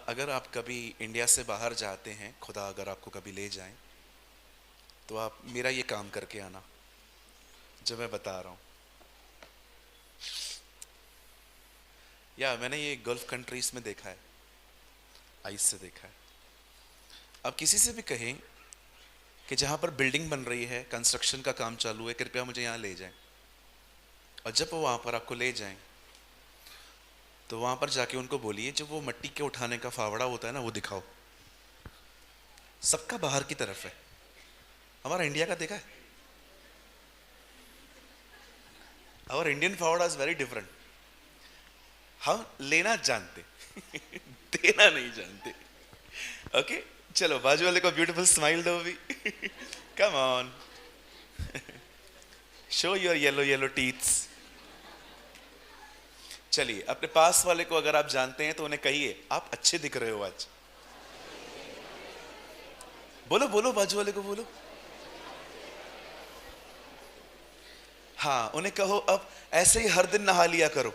अगर आप कभी इंडिया से बाहर जाते हैं, खुदा अगर आपको कभी ले जाएं, तो आप मेरा ये काम करके आना जो मैं बता रहा हूँ। या मैंने ये गल्फ कंट्रीज में देखा है, आइस से देखा है। अब किसी से भी कहें कि जहाँ पर बिल्डिंग बन रही है, कंस्ट्रक्शन का काम चालू है, कृपया मुझे यहाँ ले जाएं, और जब वो वहाँ पर आपको ले जाएं तो वहाँ पर जाके उनको बोलिए जो वो मिट्टी के उठाने का फावड़ा होता है ना, वो दिखाओ। सबका बाहर की तरफ है, हमारा इंडिया का देखा है। आवर इंडियन फावड़ा इज वेरी डिफरेंट। हम लेना जानते देना नहीं जानते। ओके, चलो बाजू वाले को ब्यूटीफुल स्माइल दो भी। Come on, show your yellow yellow teeths. चलिए, अपने पास वाले को अगर आप जानते हैं तो उन्हें कहिए आप अच्छे दिख रहे हो आज। बोलो बोलो, बाजू वाले को बोलो। हाँ, उन्हें कहो अब ऐसे ही हर दिन नहा लिया करो।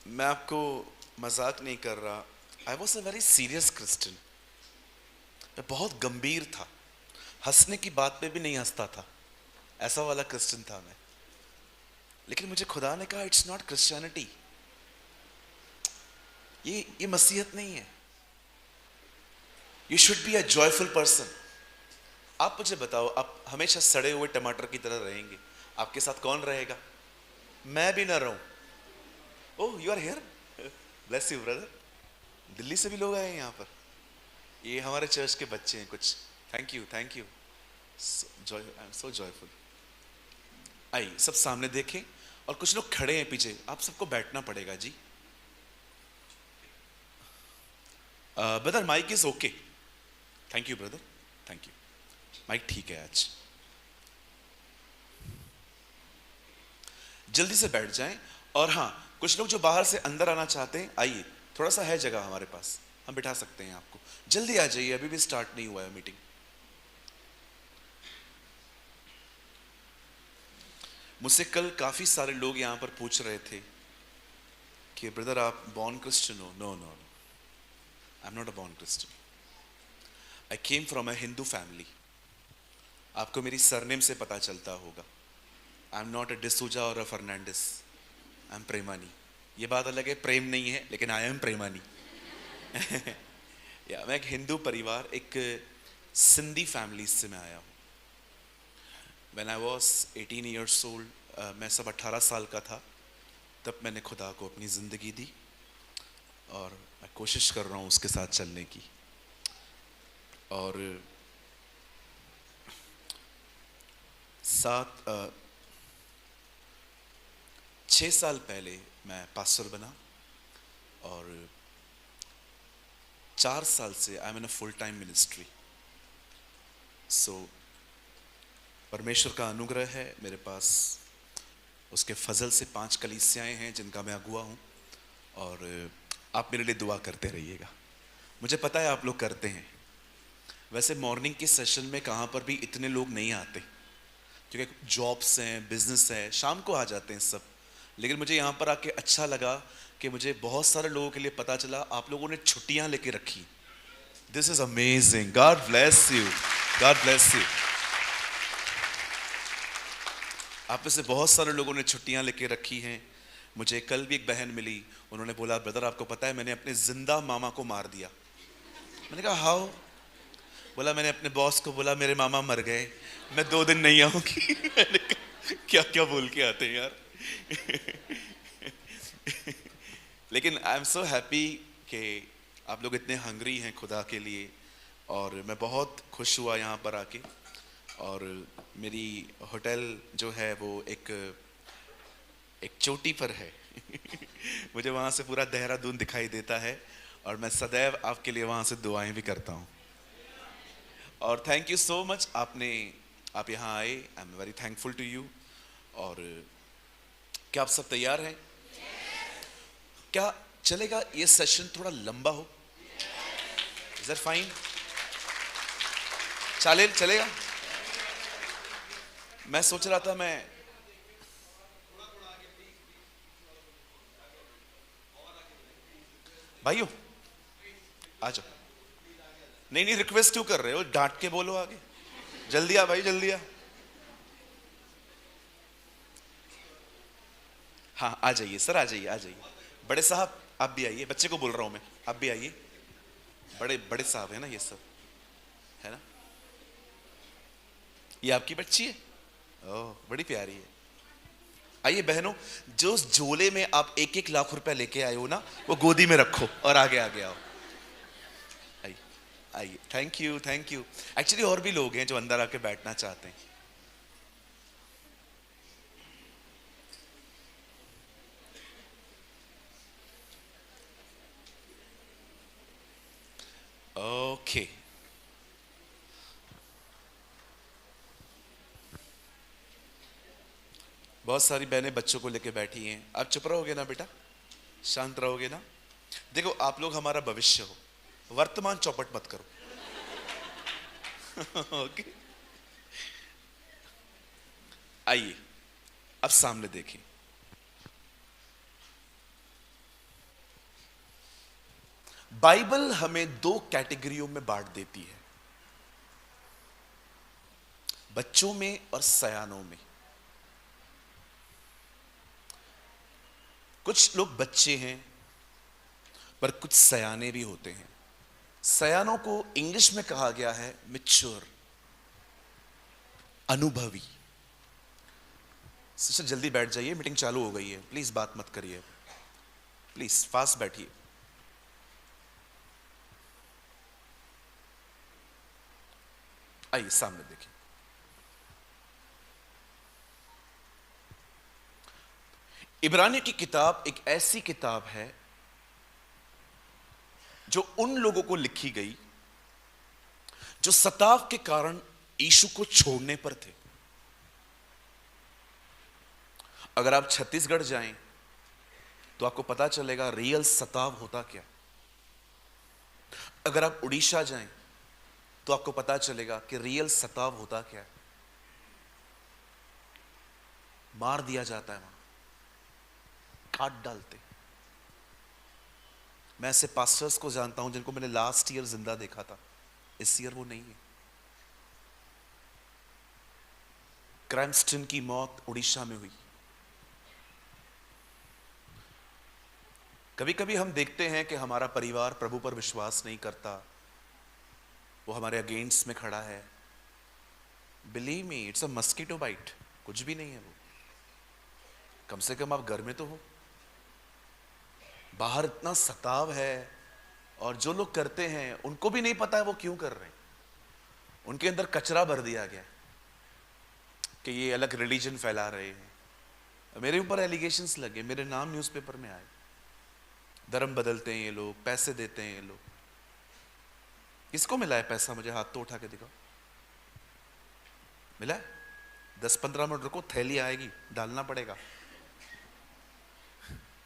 मैं आपको मजाक नहीं कर रहा। I was a very serious Christian. मैं बहुत गंभीर था, हंसने की बात पे भी नहीं हंसता था, ऐसा वाला क्रिश्चियन था मैं। लेकिन मुझे खुदा ने कहा इट्स नॉट क्रिश्चियनिटी, ये मसीहत नहीं है। You should be a joyful person. आप मुझे बताओ, आप हमेशा सड़े हुए टमाटर की तरह रहेंगे, आपके साथ कौन रहेगा? मैं भी ना रहूं। Oh, you are here, bless you brother. Delhi से भी लोग आए हैं यहाँ पर, ये हमारे चर्च के बच्चे हैं कुछ। Thank you thank you, I am so joyful. आइए सब सामने देखें, और कुछ लोग खड़े हैं पीछे, आप सबको बैठना पड़ेगा जी। Brother mike is okay. Thank you brother, thank you. Mike ठीक है आज। जल्दी से बैठ जाएं। और हाँ, कुछ लोग जो बाहर से अंदर आना चाहते हैं, आइए, थोड़ा सा है जगह हमारे पास, हम बिठा सकते हैं आपको। जल्दी आ जाइए, अभी भी स्टार्ट नहीं हुआ है मीटिंग। मुझसे कल काफी सारे लोग यहां पर पूछ रहे थे कि ब्रदर आप बॉर्न क्रिश्चियन हो? No no no, I am not a born Christian. I came from a Hindu family. आपको मेरी सरनेम से पता चलता होगा। I am not a D'Souza और अ फर्नांडिस, आई एम प्रेमानी। ये बात अलग है, प्रेम नहीं है, लेकिन आई एम प्रेमानी। या मैं एक हिंदू परिवार, एक सिंधी फैमिली से मैं आया हूँ। When I was 18 years old, मैं सब 18 साल का था, तब मैंने खुदा को अपनी ज़िंदगी दी, और मैं कोशिश कर रहा हूँ उसके साथ चलने की। और 6 साल पहले मैं पास्टर बना, और 4 साल से I am in a full time ministry. So परमेश्वर का अनुग्रह है मेरे पास, उसके फजल से 5 कलीसियाएं हैं जिनका मैं अगुआ हूँ। और आप मेरे लिए दुआ करते रहिएगा। मुझे पता है आप लोग करते हैं। वैसे मॉर्निंग के सेशन में कहाँ पर भी इतने लोग नहीं आते, क्योंकि जॉब्स हैं, बिजनेस है, शाम को आ जाते हैं सब। लेकिन मुझे यहाँ पर आके अच्छा लगा कि मुझे बहुत सारे लोगों के लिए पता चला आप लोगों ने छुट्टियाँ लेके रखी। This is amazing, God bless you, God bless you. आप में से बहुत सारे लोगों ने छुट्टियां लेके रखी हैं। मुझे कल भी एक बहन मिली, उन्होंने बोला ब्रदर आपको पता है मैंने अपने जिंदा मामा को मार दिया। मैंने कहा हाउ? बोला मैंने अपने बॉस को बोला मेरे मामा मर गए, मैं 2 दिन नहीं आऊंगी। मैंने कहा क्या क्या बोल के आते हैं यार। लेकिन आई एम सो हैप्पी कि आप लोग इतने हंग्री हैं खुदा के लिए, और मैं बहुत खुश हुआ यहाँ पर आके। और मेरी होटल जो है वो एक चोटी पर है। मुझे वहाँ से पूरा देहरादून दिखाई देता है, और मैं सदैव आपके लिए वहाँ से दुआएं भी करता हूँ। और थैंक यू सो मच, आप यहाँ आए, I am very thankful to you. और क्या आप सब तैयार हैं? क्या चलेगा ये सेशन थोड़ा लंबा हो? Is that fine? चलेगा? मैं सोच रहा था मैं भाइयों आ जाओ। नहीं नहीं, रिक्वेस्ट क्यों कर रहे हो, डांट के बोलो आगे। जल्दी आ भाई, जल्दी आ। हाँ आ जाइए सर, आ जाइए आ जाइए। बड़े साहब आप भी आइए, बच्चे को बोल रहा हूं मैं, आप भी आइए। बड़े बड़े साहब है ना ये सब, है ना। ये आपकी बच्ची है, ओह बड़ी प्यारी है। आइए बहनों, जो उस झोले में आप 1-1 लाख रुपए लेके आए हो ना, वो गोदी में रखो और आगे आगे आओ। आइए आइए, thank you thank you. Actually और भी लोग हैं जो अंदर आके बैठना चाहते हैं। ओके, बहुत सारी बहनें बच्चों को लेके बैठी हैं। आप चुप रहोगे ना बेटा, शांत रहोगे ना। देखो आप लोग हमारा भविष्य हो, वर्तमान चौपट मत करो। ओके, आइए अब सामने देखिए। बाइबल हमें 2 कैटेगरियों में बांट देती है, बच्चों में और सयानों में। कुछ लोग बच्चे हैं पर कुछ सयाने भी होते हैं। सयानों को इंग्लिश में कहा गया है मैच्योर, अनुभवी। सिस्टर जल्दी बैठ जाइए, मीटिंग चालू हो गई है, प्लीज बात मत करिए, प्लीज फास्ट बैठिए। आइए सामने देखिए। इब्रानियों की किताब एक ऐसी किताब है जो उन लोगों को लिखी गई जो सताव के कारण यीशु को छोड़ने पर थे। अगर आप छत्तीसगढ़ जाएं तो आपको पता चलेगा रियल सताव होता क्या। अगर आप उड़ीसा जाएं तो आपको पता चलेगा कि रियल सताव होता क्या है। मार दिया जाता है वहां, काट डालते। मैं ऐसे पास्टर्स को जानता हूं जिनको मैंने लास्ट ईयर जिंदा देखा था, इस ईयर वो नहीं है। क्रैम्स्टन की मौत उड़ीसा में हुई। कभी कभी हम देखते हैं कि हमारा परिवार प्रभु पर विश्वास नहीं करता, वो हमारे अगेंस्ट में खड़ा है। Believe me, it's a mosquito bite, कुछ भी नहीं है वो। कम से कम आप घर में तो हो। बाहर इतना सताव है, और जो लोग करते हैं उनको भी नहीं पता है वो क्यों कर रहे हैं। उनके अंदर कचरा भर दिया गया कि ये अलग रिलीजन फैला रहे हैं। मेरे ऊपर एलिगेशंस लगे, मेरे नाम न्यूज़पेपर में आए। धर्म बदलते हैं ये लोग, पैसे देते हैं ये लोग। किसको मिला है पैसा, मुझे हाथ तो उठा के दिखाओ। मिला है? 10-15 मिनट रुको, थैली आएगी, डालना पड़ेगा।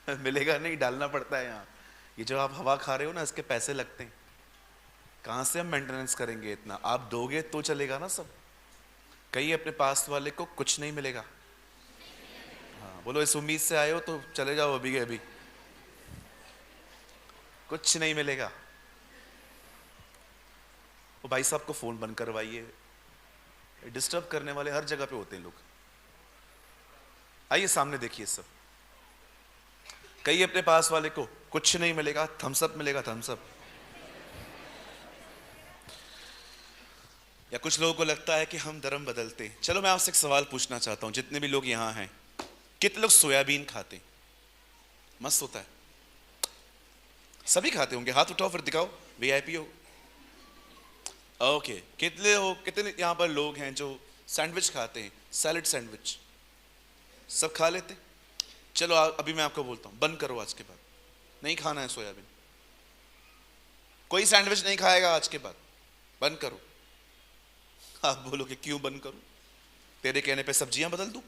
मिलेगा नहीं, डालना पड़ता है यहाँ। ये जो आप हवा खा रहे हो ना, इसके पैसे लगते हैं। कहाँ से हम मेंटेनेंस करेंगे इतना? आप दोगे तो चलेगा ना सब। कहीं अपने पास वाले को कुछ नहीं मिलेगा। हाँ बोलो, इस उम्मीद से आए हो तो चले जाओ अभी के अभी, कुछ नहीं मिलेगा। वो भाई साहब को फोन बंद करवाइए, डिस्टर्ब करने वाले हर जगह पे होते हैं लोग। आइए सामने देखिए सब। कहीं अपने पास वाले को कुछ नहीं मिलेगा, थम्स अप मिलेगा, थम्स अप। या कुछ लोगों को लगता है कि हम धर्म बदलते हैं। चलो मैं आपसे एक सवाल पूछना चाहता हूं, जितने भी लोग यहां हैं, कितने लोग सोयाबीन खाते हैं? मस्त होता है, सभी खाते होंगे, हाथ उठाओ फिर दिखाओ, वीआईपी हो। ओके, कितने यहां पर लोग हैं जो सैंडविच खाते हैं, सैलेड सैंडविच? सब खा लेते। चलो अभी मैं आपको बोलता हूं, बंद करो आज के बाद, नहीं खाना है सोयाबीन। कोई सैंडविच नहीं खाएगा आज के बाद, बंद करो। आप बोलोगे क्यों बंद करूं? तेरे कहने पे सब्जियां बदल दूं?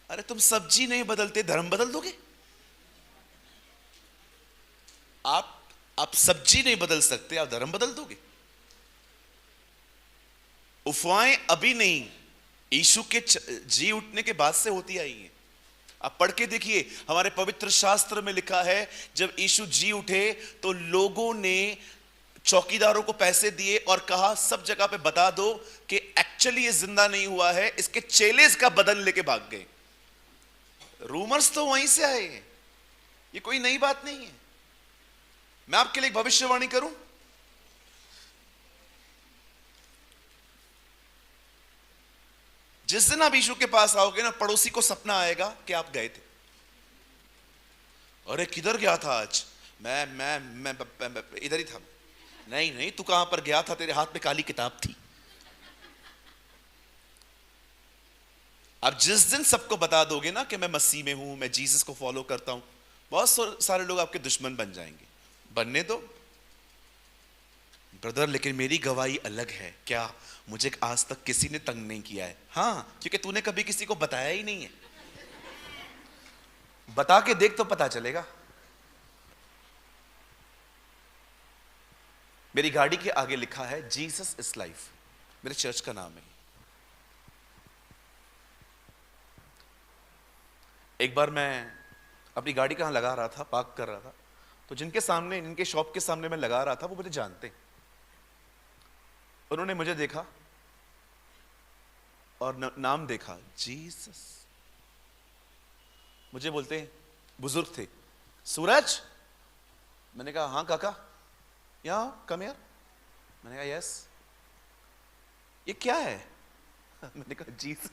अरे तुम सब्जी नहीं बदलते, धर्म बदल दोगे? आप सब्जी नहीं बदल सकते, आप धर्म बदल दोगे? अफवाहें अभी नहीं, यीशु के जी उठने के बाद से होती आई हैं। आप पढ़ के देखिए, हमारे पवित्र शास्त्र में लिखा है जब यीशु जी उठे तो लोगों ने चौकीदारों को पैसे दिए और कहा सब जगह पे बता दो कि एक्चुअली ये जिंदा नहीं हुआ है। इसके चेले इसका बदन लेके भाग गए। रूमर्स तो वहीं से आए हैं, ये कोई नई बात नहीं है। मैं आपके लिए एक भविष्यवाणी करूं, जिस दिन आप यीशु के पास आओगे ना, पड़ोसी को सपना आएगा कि आप गए थे। अरे किधर गया था आज? मैं इधर ही था। नहीं नहीं, तू कहां पर गया था? तेरे हाथ में काली किताब थी। अब जिस दिन सबको बता दोगे ना कि मैं मसीह में हूं, मैं जीसस को फॉलो करता हूं, बहुत सारे लोग आपके दुश्मन बन जाएंगे। बनने दो ब्रदर, लेकिन मेरी गवाही अलग है। क्या? मुझे आज तक किसी ने तंग नहीं किया है। हाँ, क्योंकि तूने कभी किसी को बताया ही नहीं है। बता के देख तो पता चलेगा। मेरी गाड़ी के आगे लिखा है जीसस इज लाइफ, मेरे चर्च का नाम है। एक बार मैं अपनी गाड़ी कहां लगा रहा था, पार्क कर रहा था, तो जिनके सामने, इनके शॉप के सामने मैं लगा रहा था, वो मुझे जानते। उन्होंने मुझे देखा और नाम देखा जीसस। मुझे बोलते, बुजुर्ग थे, सूरज। मैंने कहा हाँ काका, यहां कम यार। मैंने कहा यस। ये क्या है? मैंने कहा जीसस।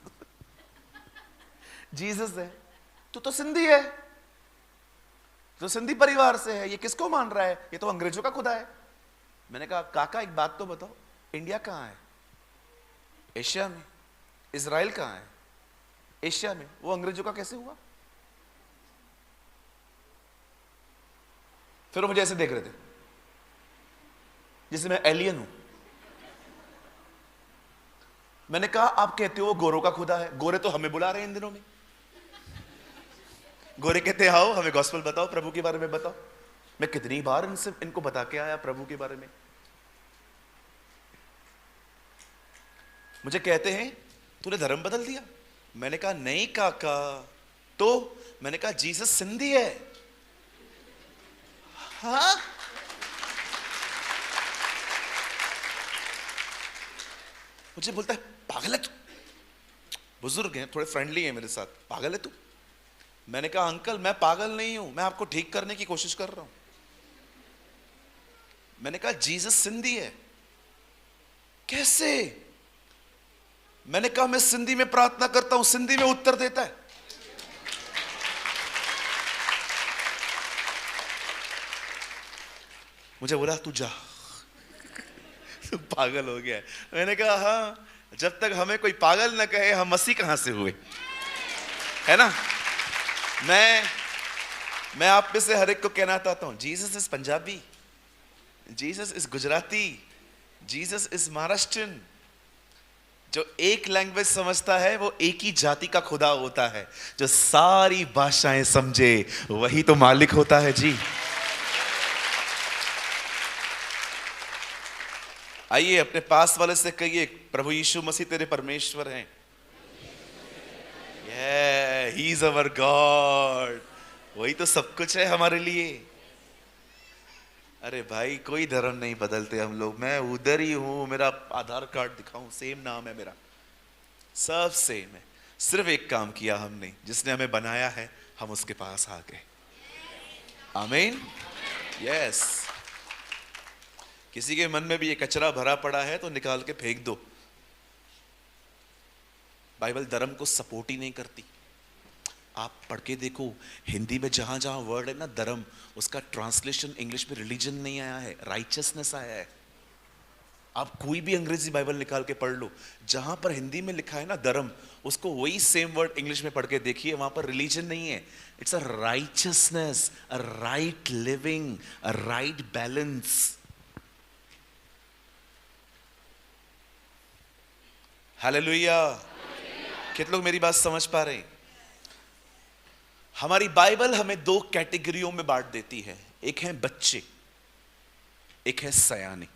जीसस है। तू तो सिंधी है, तो सिंधी परिवार से है, ये किसको मान रहा है? ये तो अंग्रेजों का खुदा है। मैंने कहा काका एक बात तो बताओ, इंडिया कहां है? एशिया में। इजराइल कहां है? एशिया में। वो अंग्रेजों का कैसे हुआ? फिर वो मुझे ऐसे देख रहे थे जैसे मैं एलियन हूं। मैंने कहा आप कहते हो वो गोरों का खुदा है, गोरे तो हमें बुला रहे हैं इन दिनों में। गोरे कहते आओ हमें गॉस्पेल बताओ, प्रभु के बारे में बताओ। मैं कितनी बार इनको बता के आया प्रभु के बारे में। मुझे कहते हैं तूने धर्म बदल दिया। मैंने कहा नहीं काका। तो मैंने कहा जीसस सिंधी है। हाँ, मुझे बोलता है पागल है तू। बुजुर्ग हैं, थोड़े फ्रेंडली हैं मेरे साथ। पागल है तू? मैंने कहा अंकल मैं पागल नहीं हूं, मैं आपको ठीक करने की कोशिश कर रहा हूं। मैंने कहा जीसस सिंधी है। कैसे? मैंने कहा मैं सिंधी में प्रार्थना करता हूं, सिंधी में उत्तर देता है। मुझे बोला तू जा। तू पागल हो गया है। मैंने कहा हाँ, जब तक हमें कोई पागल न कहे हम मसीह कहां से हुए, है ना? मैं आप में से हर एक को कहना चाहता हूं Jesus is Punjabi, Jesus is Gujarati, Jesus is Maharashtrian. जो एक लैंग्वेज समझता है वो एक ही जाति का खुदा होता है। जो सारी भाषाएं समझे वही तो मालिक होता है जी। आइए अपने पास वाले से कहिए प्रभु यीशु मसीह तेरे परमेश्वर हैं। He is our God. वही तो सब कुछ है हमारे लिए। अरे भाई कोई धर्म नहीं बदलते हम लोग। मैं उधर ही हूं, मेरा आधार कार्ड दिखाऊं, सेम नाम है मेरा, सब सेम है। सिर्फ एक काम किया हमने, जिसने हमें बनाया है, हम उसके पास आ गए। आमीन। यस। किसी के मन में भी ये कचरा भरा पड़ा है तो निकाल के फेंक दो। बाइबल धर्म को सपोर्ट ही नहीं करती। आप पढ़ के देखो, हिंदी में जहां जहां वर्ड है ना धर्म, उसका ट्रांसलेशन इंग्लिश में रिलीजन नहीं आया है, राइचसनेस आया है। आप कोई भी अंग्रेजी बाइबल निकाल के पढ़ लो, जहां पर हिंदी में लिखा है ना धर्म, उसको वही सेम वर्ड इंग्लिश में पढ़ के देखिए, वहां पर रिलीजन नहीं है। It's a richness, a right living, a right balance. Hallelujah. कितने लोग मेरी बात समझ पा रहे हैं? हमारी बाइबल हमें दो कैटेगरियों में बांट देती है। एक है बच्चे, एक है सयाने।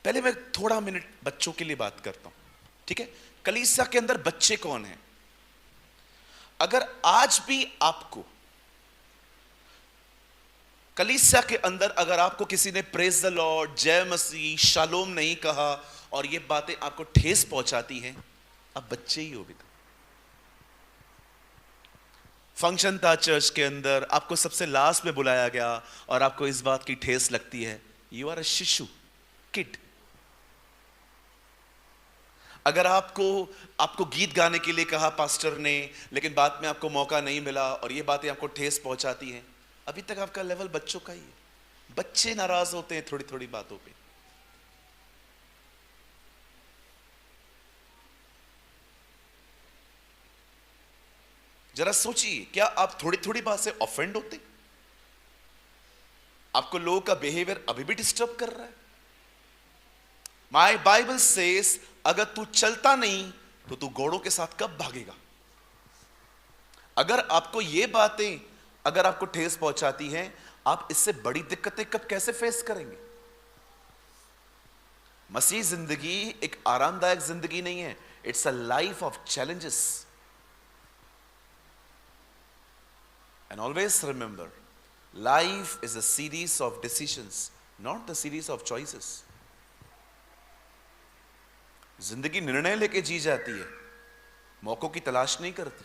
पहले मैं थोड़ा मिनट बच्चों के लिए बात करता हूं। ठीक है, कलीसिया के अंदर बच्चे कौन हैं? अगर आज भी आपको कलीसिया के अंदर अगर आपको किसी ने प्रेज द लॉर्ड, जय मसीह, शालोम नहीं कहा और ये बातें आपको ठेस पहुंचाती हैं, आप बच्चे ही हो भी। फंक्शन था चर्च के अंदर, आपको सबसे लास्ट में बुलाया गया और आपको इस बात की ठेस लगती है, यू आर अ शिशु, किड। अगर आपको गीत गाने के लिए कहा पास्टर ने, लेकिन बाद में आपको मौका नहीं मिला और ये बातें आपको ठेस पहुंचाती हैं, अभी तक आपका लेवल बच्चों का ही है। बच्चे नाराज होते हैं थोड़ी थोड़ी बातों पे। जरा सोचिए, क्या आप थोड़ी थोड़ी बात से ऑफेंड होते? आपको लोगों का बिहेवियर अभी भी डिस्टर्ब कर रहा है? माय बाइबल सेज, अगर तू चलता नहीं तो तू घोड़ों के साथ कब भागेगा? अगर आपको ये बातें अगर आपको ठेस पहुंचाती हैं, आप इससे बड़ी दिक्कतें कब कैसे फेस करेंगे? मसीह जिंदगी एक आरामदायक जिंदगी नहीं है, it's a life of challenges. And always remember, life is a series of decisions, not the series of choices. जिंदगी निर्णय लेके जी जाती है, मौकों की तलाश नहीं करती।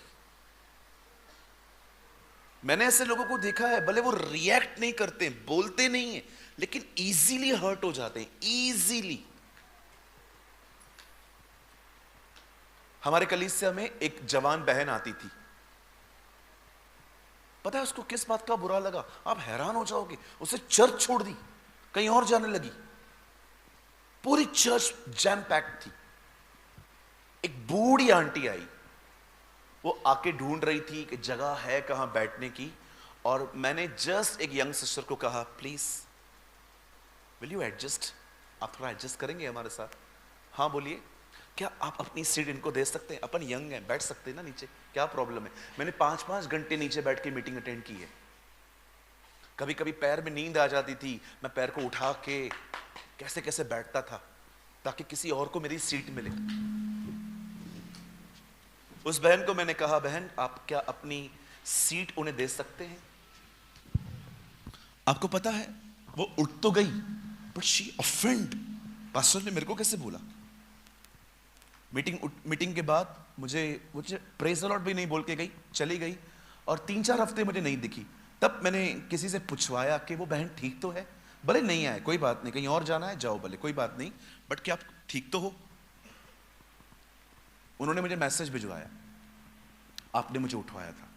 मैंने ऐसे लोगों को देखा है, भले वो रिएक्ट नहीं करते, बोलते नहीं है, लेकिन इजीली हर्ट हो जाते हैं, इजीली। हमारे कलीसिया में एक जवान बहन आती थी, पता है उसको किस बात का बुरा लगा? आप हैरान हो जाओगे। उसे चर्च छोड़ दी, कहीं और जाने लगी। पूरी चर्च जैम पैक्ड थी। एक बूढ़ी आंटी आई, वो आके ढूंढ रही थी कि जगह है कहां बैठने की, और मैंने जस्ट एक यंग सिस्टर को कहा, प्लीज विल यू एडजस्ट, आप थोड़ा एडजस्ट करेंगे हमारे साथ? हाँ बोलिए, क्या आप अपनी सीट इनको दे सकते हैं? अपन यंग हैं, बैठ सकते हैं ना नीचे, क्या प्रॉब्लम है? मैंने 5-5 घंटे नीचे बैठ के मीटिंग अटेंड की है। कभी कभी पैर में नींद आ जाती थी, मैं पैर को उठा के कैसे कैसे बैठता था ताकि किसी और को मेरी सीट मिले। उस बहन को मैंने कहा, बहन आप क्या अपनी सीट उन्हें दे सकते हैं? आपको पता है वो उठ तो गई, बट शी ऑफेंड। पास्टर ने मेरे को कैसे बोला? मीटिंग के बाद मुझे प्रेज द लॉर्ड भी नहीं बोल के गई, चली गई, और 3-4 हफ्ते मुझे नहीं दिखी। तब मैंने किसी से पूछवाया कि वो बहन ठीक तो है? भले नहीं आए कोई बात नहीं, कहीं और जाना है जाओ, भले कोई बात नहीं, बट क्या आप ठीक तो हो? उन्होंने मुझे मैसेज भिजवाया, आपने मुझे उठवाया था।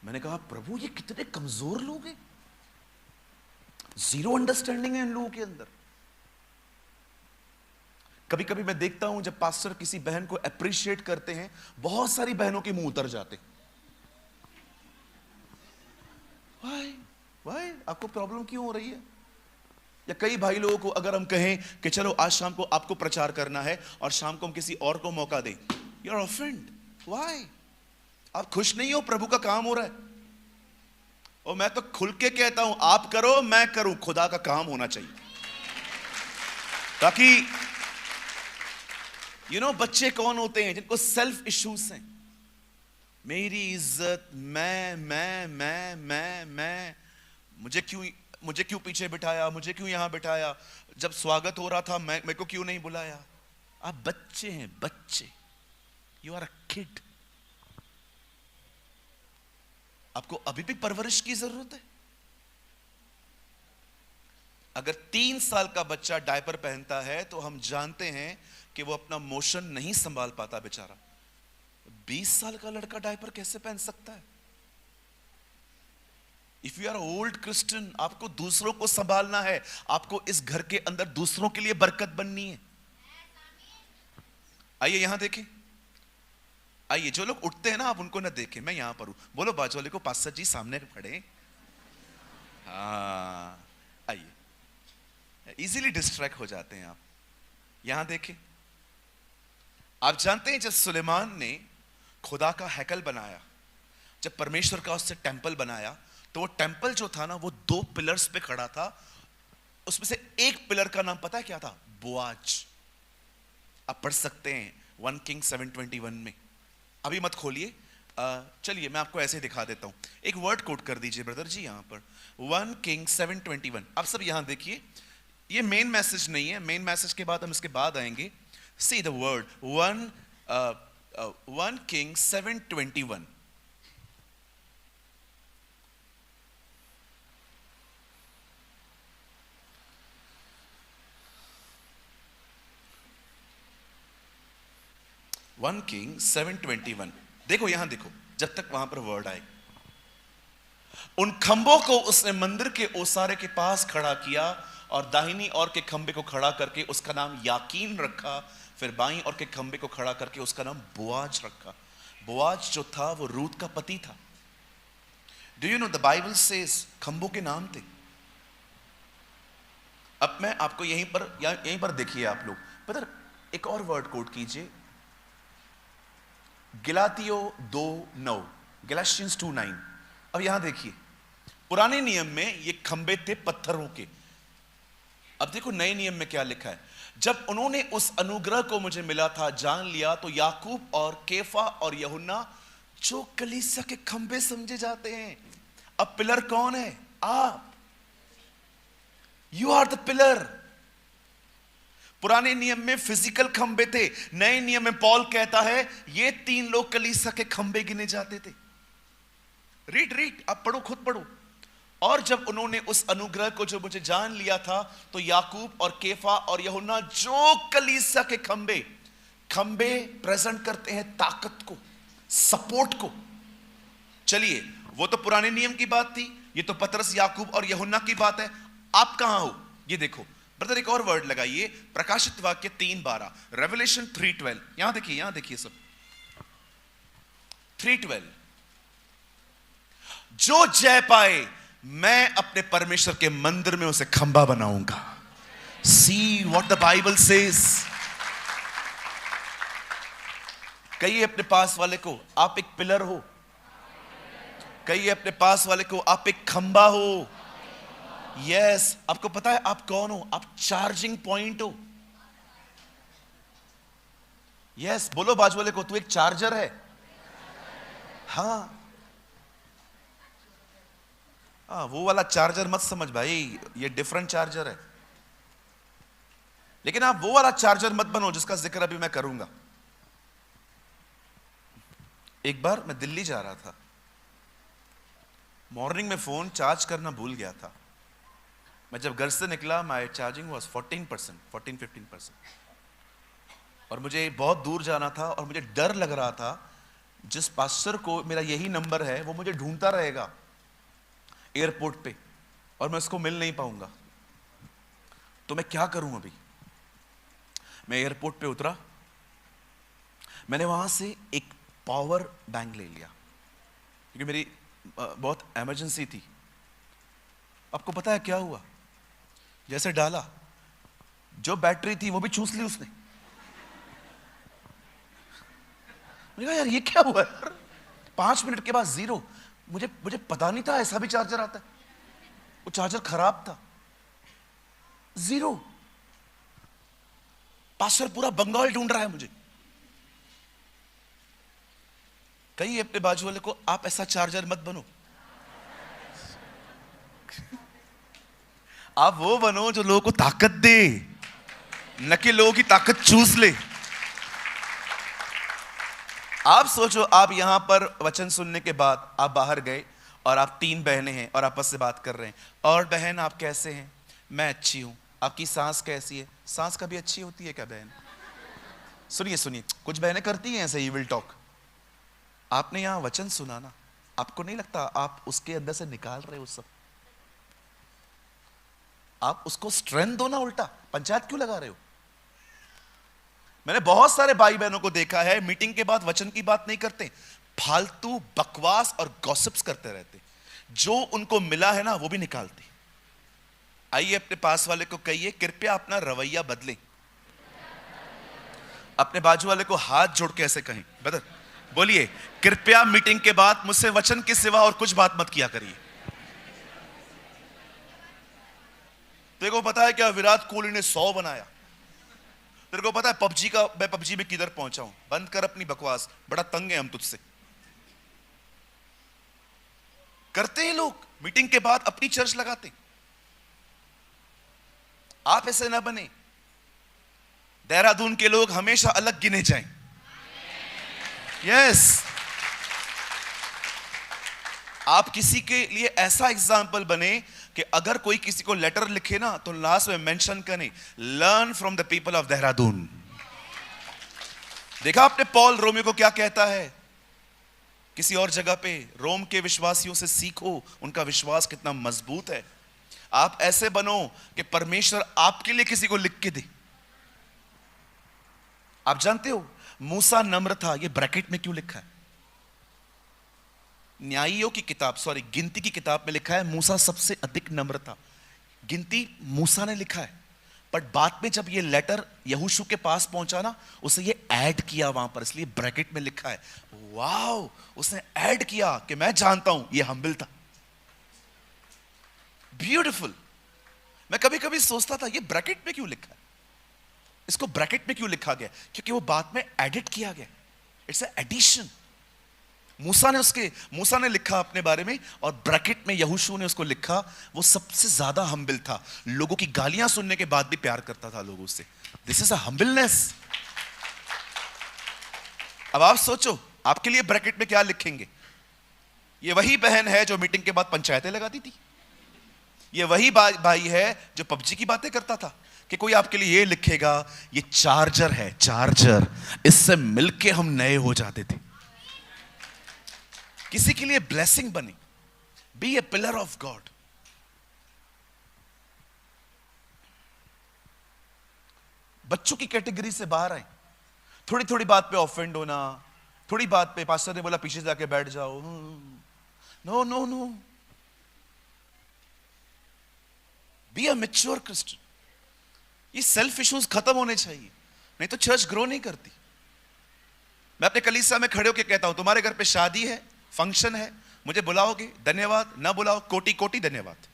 मैंने कहा, प्रभु ये कितने कमजोर लोग हैं, जीरो अंडरस्टैंडिंग है इन लोगों के अंदर। कभी कभी मैं देखता हूं जब पास्टर किसी बहन को अप्रिशिएट करते हैं, बहुत सारी बहनों के मुंह उतर जाते। वाई आपको प्रॉब्लम क्यों हो रही है? या कई भाई लोगों को अगर हम कहें कि चलो आज शाम को आपको प्रचार करना है और शाम को हम किसी और को मौका दें, यू आर ऑफेंड। व्हाई? आप खुश नहीं हो? प्रभु का काम हो रहा है। और मैं तो खुल के कहता हूं, आप करो मैं करूं, खुदा का काम होना चाहिए। ताकि बच्चे कौन होते हैं जिनको सेल्फ इश्यूज हैं? मेरी इज्जत, मैं, मुझे क्यों पीछे बिठाया, मुझे क्यों यहां बिठाया, जब स्वागत हो रहा था मेरे को क्यों नहीं बुलाया? आप बच्चे हैं, बच्चे। You are a kid. आपको अभी भी परवरिश की जरूरत है। अगर 3 साल का बच्चा डायपर पहनता है तो हम जानते हैं कि वो अपना मोशन नहीं संभाल पाता बेचारा। 20 साल का लड़का डायपर कैसे पहन सकता है? If you are old Christian, आपको दूसरों को संभालना है, आपको इस घर के अंदर दूसरों के लिए बरकत बननी है। आइए यहां देखें, आइए, जो लोग उठते हैं ना आप उनको ना देखें, मैं यहां पर हूं। बोलो बाजू वाले को, पास्टर जी सामने खड़े। हाँ, आइए, इजीली डिस्ट्रैक्ट हो जाते हैं आप। यहां देखें, आप जानते हैं जब सुलेमान ने खुदा का हैकल बनाया, जब परमेश्वर का उससे टेंपल बनाया, तो वो टेंपल जो था ना वो 2 पिलर्स पे खड़ा था। उसमें से एक पिलर का नाम पता है क्या था? बोआज। आप पढ़ सकते हैं 1 किंग 7:21 में। अभी मत खोलिए, चलिए मैं आपको ऐसे दिखा देता हूं। एक वर्ड कोट कर दीजिए ब्रदर जी यहां पर, 1 किंग 7:21। आप सब यहां देखिए, ये मेन मैसेज नहीं है, मेन मैसेज के बाद हम इसके बाद आएंगे। See the word 1 king 7:21। One king 7:21। देखो यहां देखो, जब तक वहां पर वर्ड आए। उन खंभों को उसने मंदिर के ओसारे के पास खड़ा किया और दाहिनी ओर के खंभे को खड़ा करके उसका नाम याकीन रखा। फिर बाईं ओर के खंभे को खड़ा करके उसका नाम बोआज रखा। बोआज जो था वो रूत का पति था। Do you know the Bible says खंभों के नाम थे। अब मैं आपको यहीं पर देखिए आप लोग, पता एक और वर्ड कोट कीजिए, गिलातियो 2:9, गैलाशियंस 2:9। अब यहां देखिए, पुराने नियम में ये खंबे थे पत्थरों के। अब देखो नए नियम में क्या लिखा है। जब उन्होंने उस अनुग्रह को मुझे मिला था जान लिया, तो याकूब और केफा और यूहन्ना जो कलीसिया के खंबे समझे जाते हैं। अब पिलर कौन है? आप। You are the pillar. पुराने नियम में फिजिकल खंबे थे, नए नियम में पॉल कहता है ये 3 लोग कलीसिया के खंबे गिने जाते थे। रीड आप पढ़ो, खुद पढ़ो। और जब उन्होंने उस अनुग्रह को जो मुझे जान लिया था, तो याकूब और केफा और यूहन्ना जो कलीसिया के खंबे प्रेजेंट करते हैं ताकत को, सपोर्ट को। चलिए, वो तो पुराने नियम की बात थी, ये तो पतरस, याकूब और यूहन्ना की बात है। आप कहां हो? ये देखो ब्रदर, एक और वर्ड लगाइए, प्रकाशित वाक्य 3:12, रेवलेशन 3:12। यहां देखिए सब, 3:12। जो जय पाए मैं अपने परमेश्वर के मंदिर में उसे खंबा बनाऊंगा। See what the Bible says. कहिए अपने पास वाले को आप एक पिलर हो। कहिए अपने पास वाले को आप एक खंबा हो। यस, आपको पता है आप कौन हो? आप चार्जिंग पॉइंट हो। यस, बोलो बाजू वाले को तू एक चार्जर है। हाँ, वो वाला चार्जर मत समझ भाई, ये डिफरेंट चार्जर है। लेकिन आप वो वाला चार्जर मत बनो जिसका जिक्र अभी मैं करूंगा। एक बार मैं दिल्ली जा रहा था, मॉर्निंग में फोन चार्ज करना भूल गया था। मैं जब घर से निकला, माय चार्जिंग वाज 14-15%। और मुझे बहुत दूर जाना था और मुझे डर लग रहा था जिस पास्टर को मेरा यही नंबर है वो मुझे ढूंढता रहेगा एयरपोर्ट पे और मैं उसको मिल नहीं पाऊंगा। तो मैं क्या करूं? अभी मैं एयरपोर्ट पे उतरा, मैंने वहां से एक पावर बैंक ले लिया क्योंकि मेरी बहुत इमरजेंसी थी। आपको पता है क्या हुआ? जैसे डाला, जो बैटरी थी वो भी चूस ली उसने। मुझे कहा यार ये क्या हुआ यार, 5 मिनट के बाद 0। मुझे पता नहीं था ऐसा भी चार्जर आता है। वो चार्जर खराब था, 0। पास्टर पूरा बंगाल ढूंढ रहा है मुझे। कहिए अपने बाजू वाले को आप ऐसा चार्जर मत बनो। आप वो बनो जो लोगों को ताकत दे, न कि लोगों की ताकत चूस ले। आप सोचो, आप यहां पर वचन सुनने के बाद आप बाहर गए और आप 3 बहनें हैं और आपस से बात कर रहे हैं। और बहन आप कैसे हैं? मैं अच्छी हूं। आपकी सास कैसी है? सास कभी अच्छी होती है क्या बहन? सुनिए, कुछ बहनें करती हैं ऐसे इविल टॉक। आपने यहां वचन सुना ना, आपको नहीं लगता आप उसके अंदर से निकाल रहे हो सब? आप उसको स्ट्रेंथ दो ना, उल्टा पंचायत क्यों लगा रहे हो? मैंने बहुत सारे भाई बहनों को देखा है मीटिंग के बाद वचन की बात नहीं करते, फालतू बकवास और गॉसिप्स करते रहते। जो उनको मिला है ना वो भी निकालते। आइए अपने पास वाले को कहिए कृपया अपना रवैया बदलें। अपने बाजू वाले को हाथ जोड़ के ऐसे कहें, बदल बोलिए, कृपया मीटिंग के बाद मुझसे वचन के सिवा और कुछ बात मत किया करिए। तेरे को पता है क्या विराट कोहली ने 100 बनाया? तेरे को पता है मैं पबजी में किधर पहुंचा हूं? बंद कर अपनी बकवास, बड़ा तंग है हम तुझसे। करते हैं लोग, मीटिंग के बाद अपनी चर्च लगाते। आप ऐसे ना बने। देहरादून के लोग हमेशा अलग गिने जाएं। यस, आप किसी के लिए ऐसा एग्जाम्पल बने कि अगर कोई किसी को लेटर लिखे ना तो लास्ट में मेंशन करें, learn from the people of Dehradun. देखा आपने पॉल रोमियो को क्या कहता है किसी और जगह पे? रोम के विश्वासियों से सीखो, उनका विश्वास कितना मजबूत है। आप ऐसे बनो कि परमेश्वर आपके लिए किसी को लिख के दे। आप जानते हो मूसा नम्र था, ये ब्रैकेट में क्यों लिखा है? न्यायियों की किताब, गिनती की किताब में लिखा है मूसा सबसे अधिक नम्र था। गिनती मूसा ने लिखा है, बट बाद में जब ये लेटर यहोशू के पास पहुंचा ना, उसे ये ऐड किया वहां पर, इसलिए ब्रैकेट में लिखा है। वाओ, उसने ऐड किया कि मैं जानता हूं ये हम्बल था। ब्यूटीफुल। मैं कभी कभी सोचता था ये ब्रैकेट में क्यों लिखा है, इसको ब्रैकेट में क्यों लिखा गया? क्योंकि वो बाद में एडिट किया गया। It's addition. मूसा ने लिखा अपने बारे में, और ब्रैकेट में यहोशू ने उसको लिखा। वो सबसे ज्यादा हम्बल था, लोगों की गालियां सुनने के बाद भी प्यार करता था लोगों से। This is a humbleness. अब आप सोचो आपके लिए ब्रैकेट में क्या लिखेंगे? ये वही बहन है जो मीटिंग के बाद पंचायतें लगाती थी। ये वही भाई है जो पबजी की बातें करता था। कि कोई आपके लिए ये लिखेगा, ये चार्जर है, चार्जर, इससे मिलके हम नए हो जाते थे। किसी के लिए ब्लेसिंग बने, be a pillar of God. बच्चों की कैटेगरी से बाहर आए। थोड़ी थोड़ी बात पे ऑफेंड होना, थोड़ी बात पे पास्टर ने बोला पीछे जाके बैठ जाओ, no no no. Be a mature Christian. ये सेल्फ इश्यूज खत्म होने चाहिए, नहीं तो चर्च ग्रो नहीं करती। मैं अपने कलीसिया में खड़े होकर कहता हूं, तुम्हारे घर पे शादी है, फंक्शन है, मुझे बुलाओगे धन्यवाद, ना बुलाओ कोटि कोटि धन्यवाद।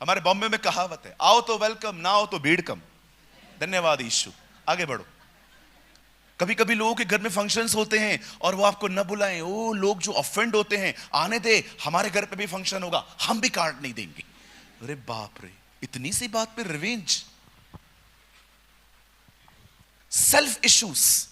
हमारे बॉम्बे में कहावत है, आओ तो वेलकम, ना आओ तो भीड़ कम। धन्यवाद यीशु, आगे बढ़ो। कभी कभी लोगों के घर में फंक्शंस होते हैं और वो आपको न बुलाएं, ओ लोग जो ऑफेंड होते हैं, आने दे, हमारे घर पे भी फंक्शन होगा, हम भी कार्ड नहीं देंगे। अरे बाप रे, इतनी सी बात पे रिवेंज। Self issues.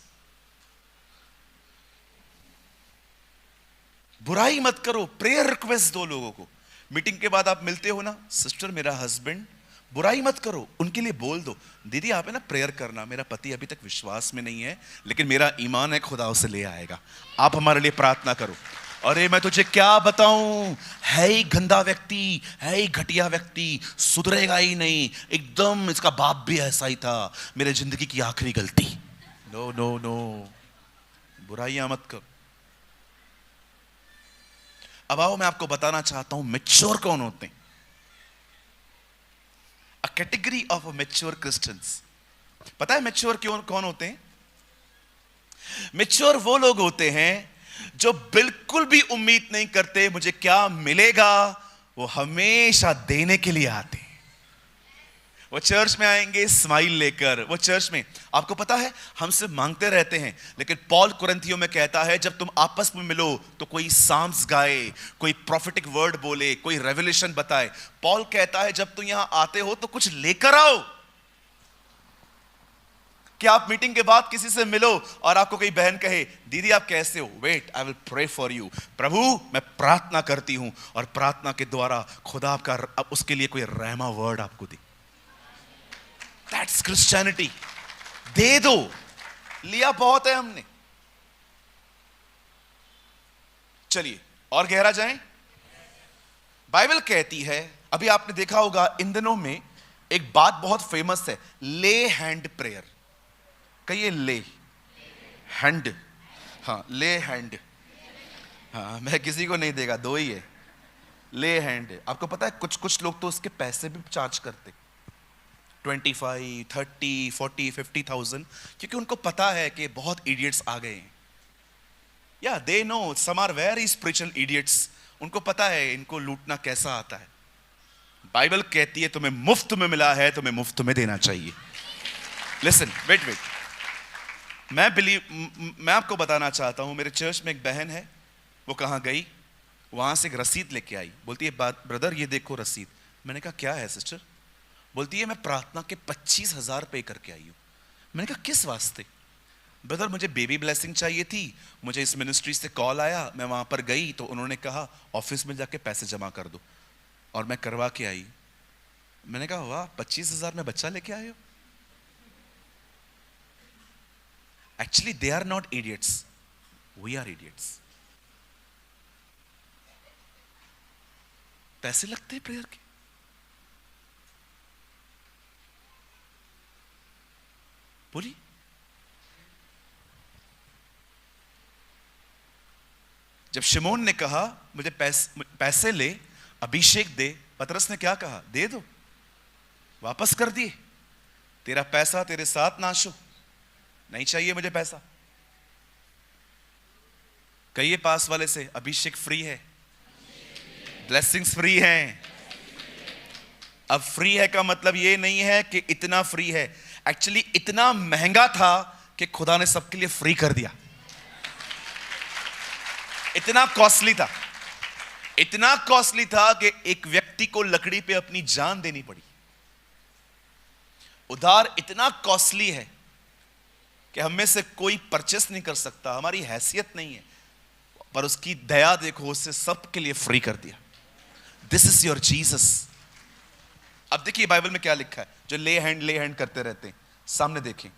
बुराई मत करो, प्रेयर रिक्वेस्ट दो लोगों को। मीटिंग के बाद आप मिलते हो ना, सिस्टर मेरा हस्बैंड, बुराई मत करो, उनके लिए बोल दो, दीदी आप है ना प्रेयर करना, मेरा पति अभी तक विश्वास में नहीं है, लेकिन मेरा ईमान है खुदा उसे ले आएगा, आप हमारे लिए प्रार्थना करो। अरे मैं तुझे क्या बताऊं, है ही गंदा व्यक्ति, है ही घटिया व्यक्ति, सुधरेगा ही नहीं, एकदम इसका बाप भी ऐसा ही था, मेरे जिंदगी की आखिरी गलती। नो नो नो, बुराइयां मत करो। अब आओ मैं आपको बताना चाहता हूं मैच्योर कौन होते हैं। A category of mature Christians. पता है मैच्योर कौन होते हैं? मैच्योर वो लोग होते हैं जो बिल्कुल भी उम्मीद नहीं करते मुझे क्या मिलेगा, वो हमेशा देने के लिए आते हैं। वो चर्च में आएंगे स्माइल लेकर। वो चर्च में, आपको पता है हमसे मांगते रहते हैं, लेकिन पॉल कुरिन्थियों में कहता है जब तुम आपस में मिलो तो कोई साम्स गाए, कोई प्रोफेटिक वर्ड बोले, कोई रेवलेशन बताए। पॉल कहता है जब तुम यहां आते हो तो कुछ लेकर आओ। कि आप मीटिंग के बाद किसी से मिलो और आपको कोई बहन कहे दीदी आप कैसे हो, wait I will pray for you, प्रभु मैं प्रार्थना करती हूं, और प्रार्थना के द्वारा खुदा आपका उसके लिए कोई रहमा वर्ड आपको दे। That's Christianity. दे दो, लिया बहुत है हमने। चलिए और गहरा जाएं। बाइबल कहती है, अभी आपने देखा होगा इन दिनों में एक बात बहुत फेमस है, ले हैंड प्रेयर। कहिए ले हैंड। हाँ ले हैंड। हाँ मैं किसी को नहीं देगा, दो ही है, ले हैंड। आपको पता है कुछ कुछ लोग तो उसके पैसे भी चार्ज करते, 25, 30, 40, 50,000, क्योंकि उनको पता है कि बहुत इडियट्स आ गए हैं। या they know some are very spiritual idiots, उनको पता है इनको लूटना कैसा आता है। बाइबल कहती है तुम्हें मुफ्त में मिला है, तुम्हें मुफ्त में देना चाहिए। लिसन, वेट, मैं आपको बताना चाहता हूं, मेरे चर्च में एक बहन है, वो कहां गई, वहां से एक रसीद लेके आई, बोलती है ब्रदर ये देखो रसीद। मैंने कहा क्या है सिस्टर? बोलती है मैं प्रार्थना के 25,000 पे करके आई हूं। मैंने कहा किस वास्ते? ब्रदर मुझे बेबी ब्लेसिंग चाहिए थी, मुझे इस मिनिस्ट्री से कॉल आया, मैं वहां पर गई तो उन्होंने कहा ऑफिस में जाके पैसे जमा कर दो, और मैं करवा के आई। मैंने कहा वाह, 25,000 में बच्चा लेके आए हो। Actually they are not idiots, we are idiots. पैसे लगते हैं प्रेयर के। बोली जब शिमोन ने कहा मुझे पैसे ले, अभिषेक दे, पतरस ने क्या कहा? दे दो, वापस कर दिए। तेरा पैसा तेरे साथ नाश हो, नहीं चाहिए मुझे पैसा। कहिए पास वाले से अभिषेक फ्री है, ब्लेसिंग्स फ्री हैं। अब फ्री है का मतलब ये नहीं है कि इतना फ्री है, एक्चुअली इतना महंगा था कि खुदा ने सबके लिए फ्री कर दिया। इतना कॉस्टली था, इतना कॉस्टली था कि एक व्यक्ति को लकड़ी पे अपनी जान देनी पड़ी। उधार इतना कॉस्टली है कि हम में से कोई परचेस नहीं कर सकता, हमारी हैसियत नहीं है, पर उसकी दया देखो, उससे सबके लिए फ्री कर दिया। This is your Jesus. अब देखिए बाइबल में क्या लिखा है, जो ले हैंड करते रहते हैं। सामने देखिए,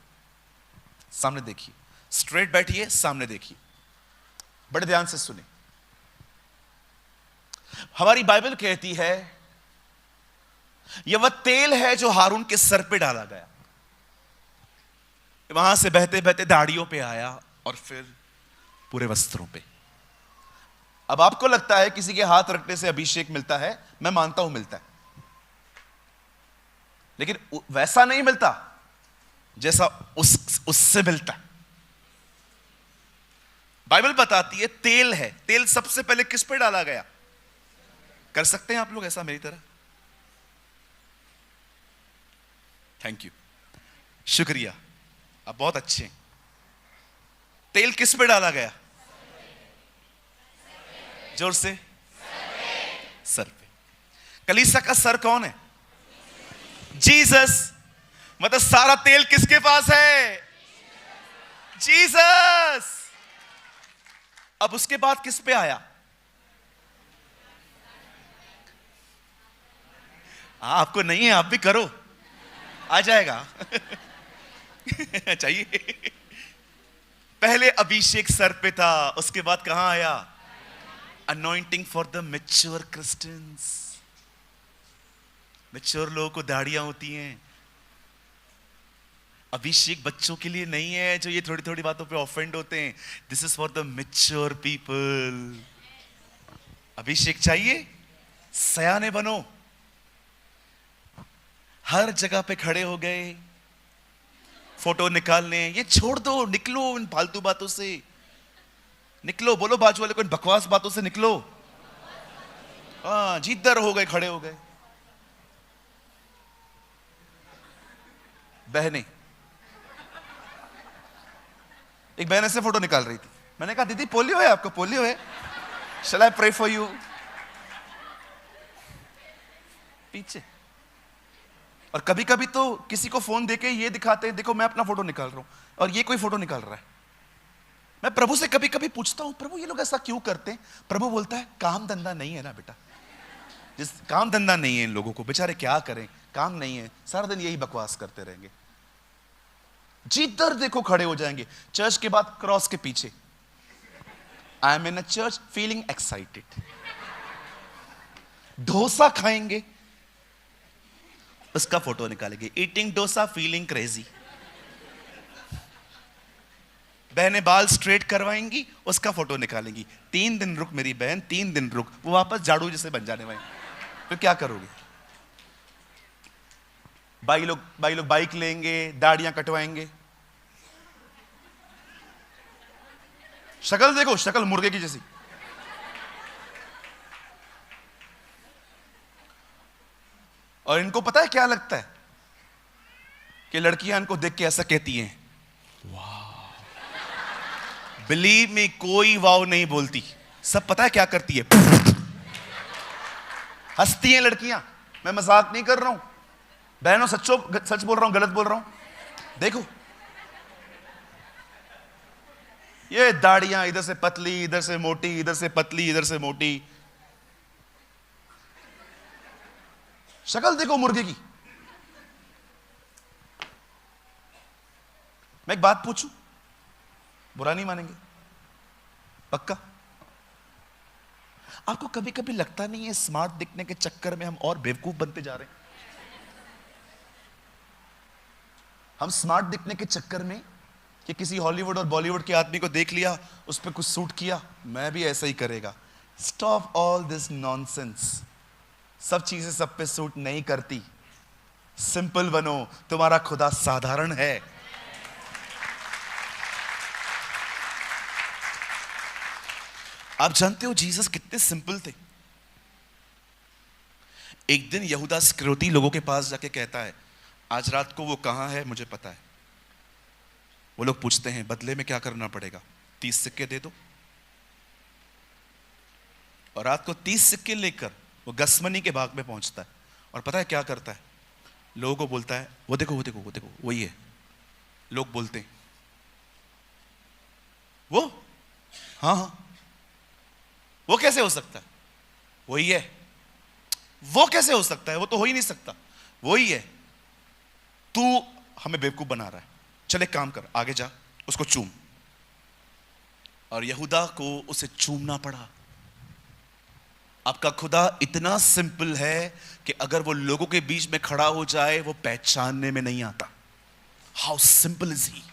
सामने देखिए, स्ट्रेट बैठिए, सामने देखिए, बड़े ध्यान से सुने। हमारी बाइबल कहती है यह वह तेल है जो हारून के सर पे डाला गया, वहां से बहते बहते दाढ़ियों पे आया और फिर पूरे वस्त्रों पे। अब आपको लगता है किसी के हाथ रखने से अभिषेक मिलता है, मैं मानता हूं मिलता है, लेकिन वैसा नहीं मिलता जैसा उससे मिलता है। बाइबल बताती है तेल है। तेल सबसे पहले किस पे डाला गया? कर सकते हैं आप लोग ऐसा मेरी तरह? थैंक यू, शुक्रिया, आप बहुत अच्छे हैं। तेल किस पे डाला गया? जोर से, सर पे। कलीसिया का सर कौन है? जीसस। मतलब सारा तेल किसके पास है? जीसस। अब उसके बाद किस पे आया? आपको नहीं है, आप भी करो, आ जाएगा। चाहिए? पहले अभिषेक सर पे था, उसके बाद कहां आया? Anointing for the mature Christians. Mature लोगों को दाढ़ियां होती हैं। अभिषेक बच्चों के लिए नहीं है जो ये थोड़ी थोड़ी बातों पे ऑफेंड होते हैं। This is for the mature people. अभिषेक चाहिए? सयाने बनो। हर जगह पे खड़े हो गए फोटो निकालने, ये छोड़ दो, निकलो इन फालतू बातों से, निकलो। बोलो बाजू वाले को, इन बकवास बातों से निकलो। हाँ, जिधर हो गए खड़े हो गए। बहनें, एक बहन से फोटो निकाल रही थी, मैंने कहा दीदी पोलियो है आपको? पोलियो है? शैल आई प्रे फॉर यू? पीछे। और कभी कभी तो किसी को फोन देके ये दिखाते हैं, देखो मैं अपना फोटो निकाल रहा हूं, और ये कोई फोटो निकाल रहा है। मैं प्रभु से कभी कभी पूछता हूं, प्रभु ये लोग ऐसा क्यों करते हैं? प्रभु बोलता है काम धंधा नहीं है ना बेटा, जिस काम धंधा नहीं है इन लोगों को, बेचारे क्या करें, काम नहीं है, सारा दिन यही बकवास करते रहेंगे, जिधर देखो खड़े हो जाएंगे। चर्च के बाद क्रॉस के पीछे, आई am in a church feeling excited. Dosa खाएंगे, उसका फोटो निकालेंगे, ईटिंग डोसा फीलिंग क्रेजी। बहनें बाल स्ट्रेट करवाएंगी, उसका फोटो निकालेंगी। 3 दिन रुक मेरी बहन, 3 दिन रुक, वो वापस झाड़ू जैसे बन जाने वाले। तो क्या करोगे? भाई लोग बाइक लेंगे, दाढ़ियां कटवाएंगे। शक्ल देखो, शक्ल मुर्गे की जैसी। और इनको पता है क्या लगता है कि लड़कियां इनको देख के ऐसा कहती हैं, वाह। बिलीव मी, कोई वाव नहीं बोलती, सब पता है क्या करती है, हंसती हैं लड़कियां। मैं मजाक नहीं कर रहा हूं बहनों, सच बोल रहा हूं, गलत बोल रहा हूं। देखो ये दाढ़ियां इधर से पतली, इधर से मोटी, इधर से पतली, इधर से मोटी, शक्ल देखो मुर्गे की। मैं एक बात पूछूं, बुरा नहीं मानेंगे पक्का? आपको कभी कभी लगता नहीं है स्मार्ट दिखने के चक्कर में हम और बेवकूफ बनते जा रहे हैं? हम स्मार्ट दिखने के चक्कर में कि किसी हॉलीवुड और बॉलीवुड के आदमी को देख लिया, उस पर कुछ सूट किया, मैं भी ऐसा ही करेगा। Stop all this nonsense. सब चीजें सब पे सूट नहीं करती। सिंपल बनो, तुम्हारा खुदा साधारण है। आप जानते हो जीसस कितने सिंपल थे। एक दिन यहूदा इस्करियोती लोगों के पास जाके कहता है, आज रात को वो कहां है मुझे पता है। वो लोग पूछते हैं, बदले में क्या करना पड़ेगा? 30 सिक्के दे दो। और रात को 30 सिक्के लेकर वो गसमनी के बाग में पहुंचता है, और पता है क्या करता है? लोगों को बोलता है, वो देखो वो देखो वो देखो, वही है। लोग बोलते हैं, वो हाँ हाँ, वो कैसे हो सकता है? वही है। वो कैसे हो सकता है? वो तो हो ही नहीं सकता। वही है। तू हमें बेवकूफ बना रहा है। चल एक काम कर, आगे जा, उसको चूम। और यहूदा को उसे चूमना पड़ा। आपका खुदा इतना सिंपल है कि अगर वो लोगों के बीच में खड़ा हो जाए, वो पहचानने में नहीं आता। How simple is he.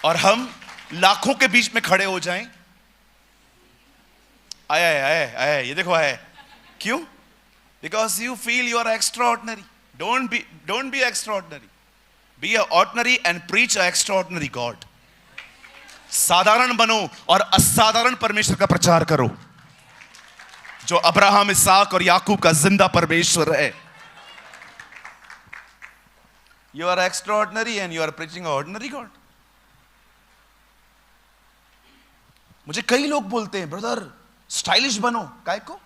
और हम लाखों के बीच में खड़े हो जाएं, आया आया आया, ये देखो आया। क्यों? Because you feel you are extraordinary. Don't be extraordinary, be a ordinary and preach a extraordinary God. साधारण बनो और असाधारण परमेश्वर का प्रचार करो, जो अब्राहम, इसहाक और याकूब का जिंदा परमेश्वर है। You are extraordinary and you are preaching ordinary God. मुझे कई लोग बोलते हैं, ब्रदर स्टाइलिश बनो। काय को?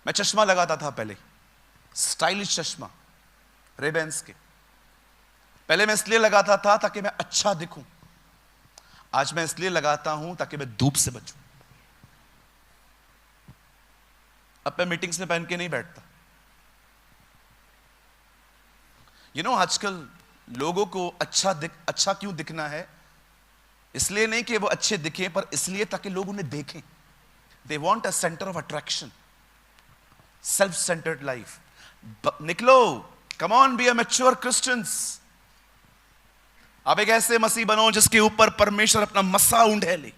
मैं चश्मा लगाता था पहले, स्टाइलिश चश्मा, रेबेन्स के। पहले मैं इसलिए लगाता था ताकि मैं अच्छा दिखूं। आज मैं इसलिए लगाता हूं ताकि मैं धूप से बचूं। अब मैं मीटिंग्स में पहन के नहीं बैठता। आजकल लोगों को अच्छा क्यों दिखना है? इसलिए नहीं कि वो अच्छे दिखें, पर इसलिए ताकि लोग उन्हें देखें। They want a centre of attraction, self centred life. निकलो, come on, be a mature Christians. आप एक ऐसे मसीह बनो जिसके ऊपर परमेश्वर अपना मस्सा उंडेले।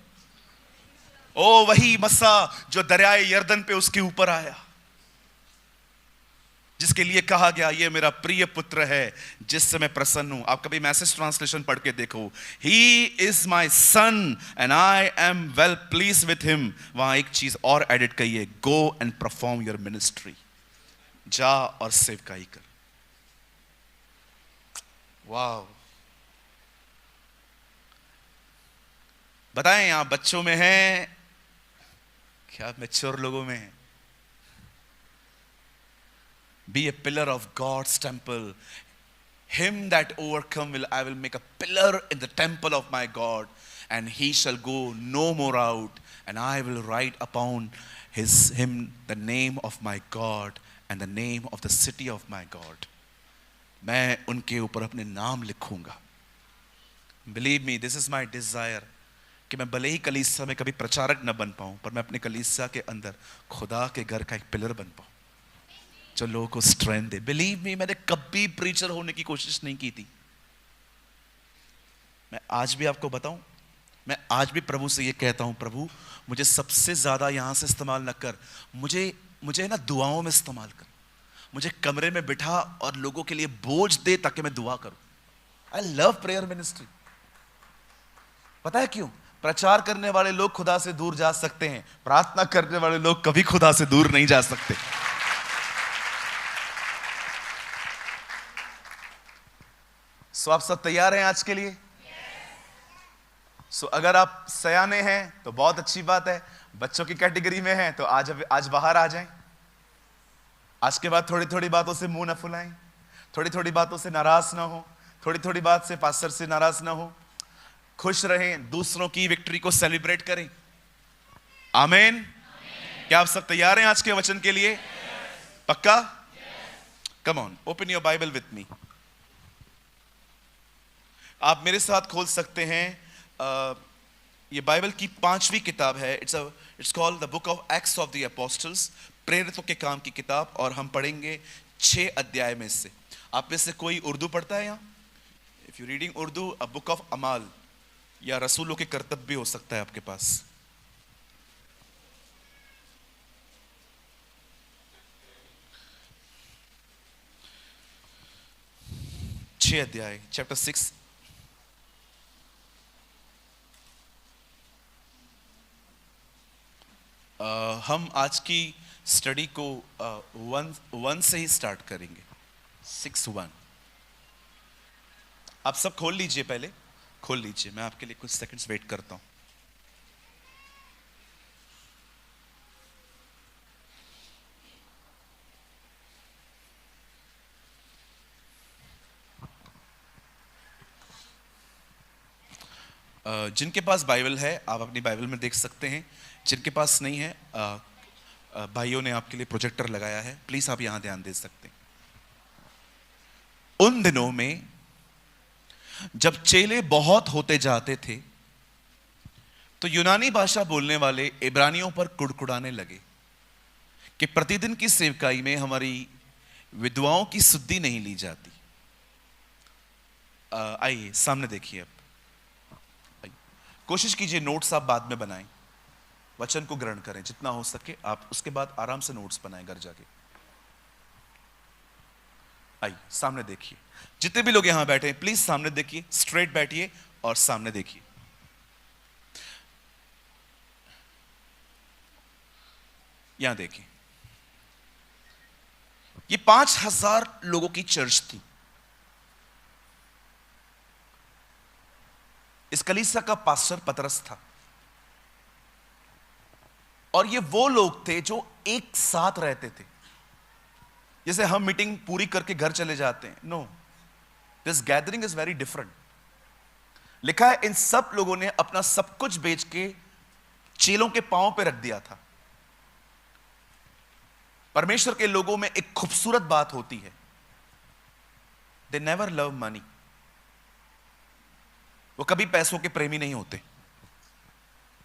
ओ वही मस्सा जो दरियाए यर्दन पे उसके ऊपर आया, जिसके लिए कहा गया, ये मेरा प्रिय पुत्र है जिससे मैं प्रसन्न हूं। आप कभी मैसेज ट्रांसलेशन पढ़ के देखो, he is my son and I am well please with him. वहां एक चीज और एडिट की है, go and perform your ministry. जा और सेवकाई कर। वाह! बताएं, यहां बच्चों में है क्या मैच्योर लोगों में है? Be a pillar of God's temple. Him that overcome I will make a pillar in the temple of my God, and he shall go no more out, and I will write upon him the name of my God and the name of the city of my God. मैं उनके ऊपर अपने नाम लिखूंगा। Believe me, this is my desire कि मैं भले ही कलीसिया में कभी प्रचारक न बन पाऊं, पर मैं अपने कलीसिया के अंदर खुदा के घर का एक पिलर बन पाऊं जो लोगों को स्ट्रेंथ दे। बिलीव मी, मैंने कभी प्रीचर होने की कोशिश नहीं की थी। मैं आज भी आपको बताऊं, मैं आज भी प्रभु से ये कहता हूं, प्रभु मुझे सबसे ज्यादा यहां से इस्तेमाल न कर, मुझे ना दुआओं में इस्तेमाल कर। मुझे कमरे में बिठा और लोगों के लिए बोझ दे ताकि मैं दुआ करूं। I love prayer ministry. पता है क्यों? प्रचार करने वाले लोग खुदा से दूर जा सकते हैं, प्रार्थना करने वाले लोग कभी खुदा से दूर नहीं जा सकते। सो आप सब तैयार हैं आज के लिए? सो अगर आप सयाने हैं तो बहुत अच्छी बात है, बच्चों की कैटेगरी में हैं तो आज बाहर आ जाएं। आज के बाद थोड़ी थोड़ी बातों से मुंह न फुलाएं, थोड़ी थोड़ी बातों से नाराज ना हो, थोड़ी थोड़ी बात से पास्टर से नाराज ना हो। खुश रहें, दूसरों की विक्ट्री को सेलिब्रेट करें। आमीन। क्या आप सब तैयार हैं आज के वचन के लिए? पक्का? Come on, open your Bible with me. आप मेरे साथ खोल सकते हैं ये बाइबल की 5वीं किताब है। It's called the book of acts of the apostles, प्रेरितों के काम की किताब। और हम पढ़ेंगे 6 अध्याय में से। आप में से कोई उर्दू पढ़ता है यहाँ? If you reading Urdu, a book of अमाल या रसूलों के कर्तव्य भी हो सकता है आपके पास। छह अध्याय, चैप्टर 6। हम आज की स्टडी को 1 से ही स्टार्ट करेंगे। 6:1। आप सब खोल लीजिए, पहले खोल लीजिए, मैं आपके लिए कुछ सेकंड्स वेट करता हूं। जिनके पास बाइबल है आप अपनी बाइबल में देख सकते हैं, जिनके पास नहीं है भाइयों ने आपके लिए प्रोजेक्टर लगाया है, प्लीज आप यहां ध्यान दे सकते हैं। उन दिनों में जब चेले बहुत होते जाते थे तो यूनानी भाषा बोलने वाले इब्रानियों पर कुड़कुड़ाने लगे कि प्रतिदिन की सेवकाई में हमारी विधवाओं की सुद्धि नहीं ली जाती। आइए सामने देखिए। अब कोशिश कीजिए नोट्स आप बाद में बनाएं, वचन को ग्रहण करें जितना हो सके। आप उसके बाद आराम से नोट्स बनाएं घर जाके। आइए सामने देखिए। जितने भी लोग यहां बैठे हैं प्लीज सामने देखिए, स्ट्रेट बैठिए और सामने देखिए। यहां देखिए, ये 5000 लोगों की चर्च थी। इस कलीसिया का पास्टर पतरस था। और ये वो लोग थे जो एक साथ रहते थे। जैसे हम मीटिंग पूरी करके घर चले जाते हैं, no, this gathering is very different. लिखा है इन सब लोगों ने अपना सब कुछ बेच के चेलों के पांव पे रख दिया था। परमेश्वर के लोगों में एक खूबसूरत बात होती है, दे नेवर लव मनी। वो कभी पैसों के प्रेमी नहीं होते।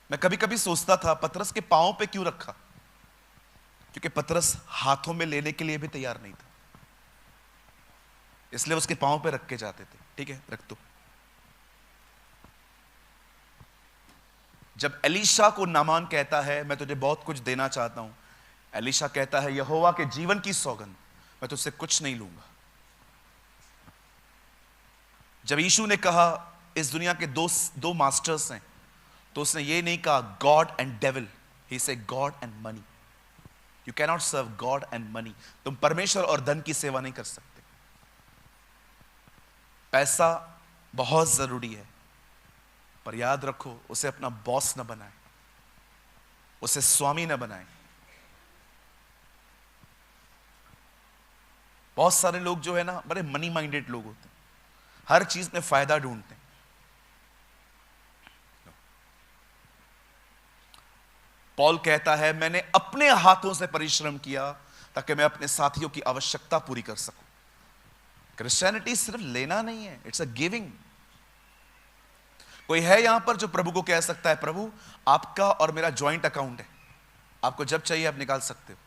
मैं कभी कभी सोचता था पतरस के पांव पे क्यों रखा, क्योंकि पतरस हाथों में लेने के लिए भी तैयार नहीं था, इसलिए उसके पांव पे रख के जाते थे। ठीक है, रख दो। जब एलीशा को नामान कहता है मैं तुझे बहुत कुछ देना चाहता हूं, एलीशा कहता है यहोवा के जीवन की सौगंध मैं तुझसे कुछ नहीं लूंगा। जब यीशु ने कहा इस दुनिया के दो मास्टर्स हैं, तो उसने ये नहीं कहा God and devil, he said God and money. You cannot serve God and money. तुम परमेश्वर और धन की सेवा नहीं कर सकते। पैसा बहुत जरूरी है, पर याद रखो उसे अपना बॉस न बनाए, उसे स्वामी न बनाए। बहुत सारे लोग जो है ना बड़े मनी माइंडेड लोग होते हैं, हर चीज में फायदा ढूंढते हैं। पॉल कहता है मैंने अपने हाथों से परिश्रम किया ताकि मैं अपने साथियों की आवश्यकता पूरी कर सकूं। क्रिश्चियनिटी सिर्फ लेना नहीं है, इट्स अ गिविंग। कोई है यहां पर जो प्रभु को कह सकता है प्रभु आपका और मेरा जॉइंट अकाउंट है, आपको जब चाहिए आप निकाल सकते हो।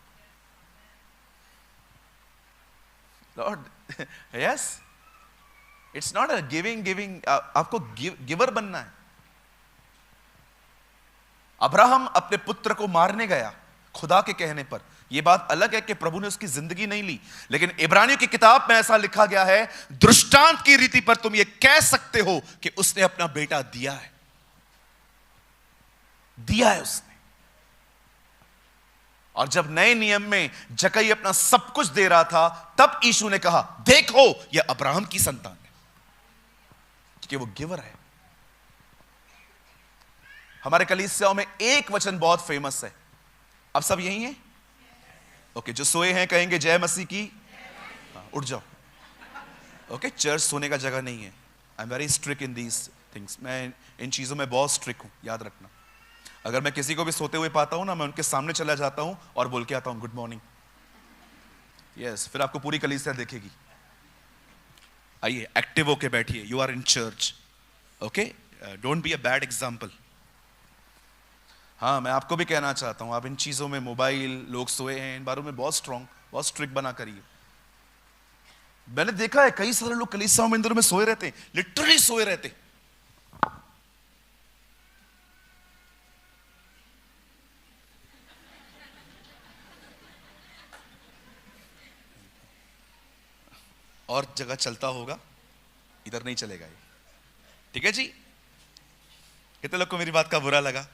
Lord yes, it's not a giving, आपको गिवर बनना है। अब्राहम अपने पुत्र को मारने गया खुदा के कहने पर। यह बात अलग है कि प्रभु ने उसकी जिंदगी नहीं ली, लेकिन इब्रानियों की किताब में ऐसा लिखा गया है दृष्टांत की रीति पर तुम यह कह सकते हो कि उसने अपना बेटा दिया है। दिया है उसने। और जब नए नियम में जक्कई अपना सब कुछ दे रहा था, तब यीशु ने कहा, देखो यह अब्राहम की संतान है, क्योंकि वो गिवर है। हमारे कलीसियाओं में एक वचन बहुत फेमस है। अब सब यही है? ओके, जो सोए हैं कहेंगे जय मसीह की। उठ जाओ। ओके, चर्च सोने का जगह नहीं है। आई am very strict in these things. मैं इन चीजों में बहुत स्ट्रिक्ट हूं, याद रखना। अगर मैं किसी को भी सोते हुए पाता हूं ना, मैं उनके सामने चला जाता हूं और बोल के आता हूं गुड मॉर्निंग। यस, फिर आपको पूरी कलीसिया देखेगी। आइए, एक्टिव होके बैठिए। You are in church. Okay, don't be a bad example. हाँ, मैं आपको भी कहना चाहता हूं, आप इन चीजों में, मोबाइल, लोग सोए हैं, इन बारों में बहुत स्ट्रांग, बहुत स्ट्रिक्ट बना करिए। मैंने देखा है कई सारे लोग कलीसियाओं में, इंदौर में सोए रहते हैं, लिटरली सोए रहते। और जगह चलता होगा, इधर नहीं चलेगा ये। ठीक है जी? कितने लोग को मेरी बात का बुरा लगा?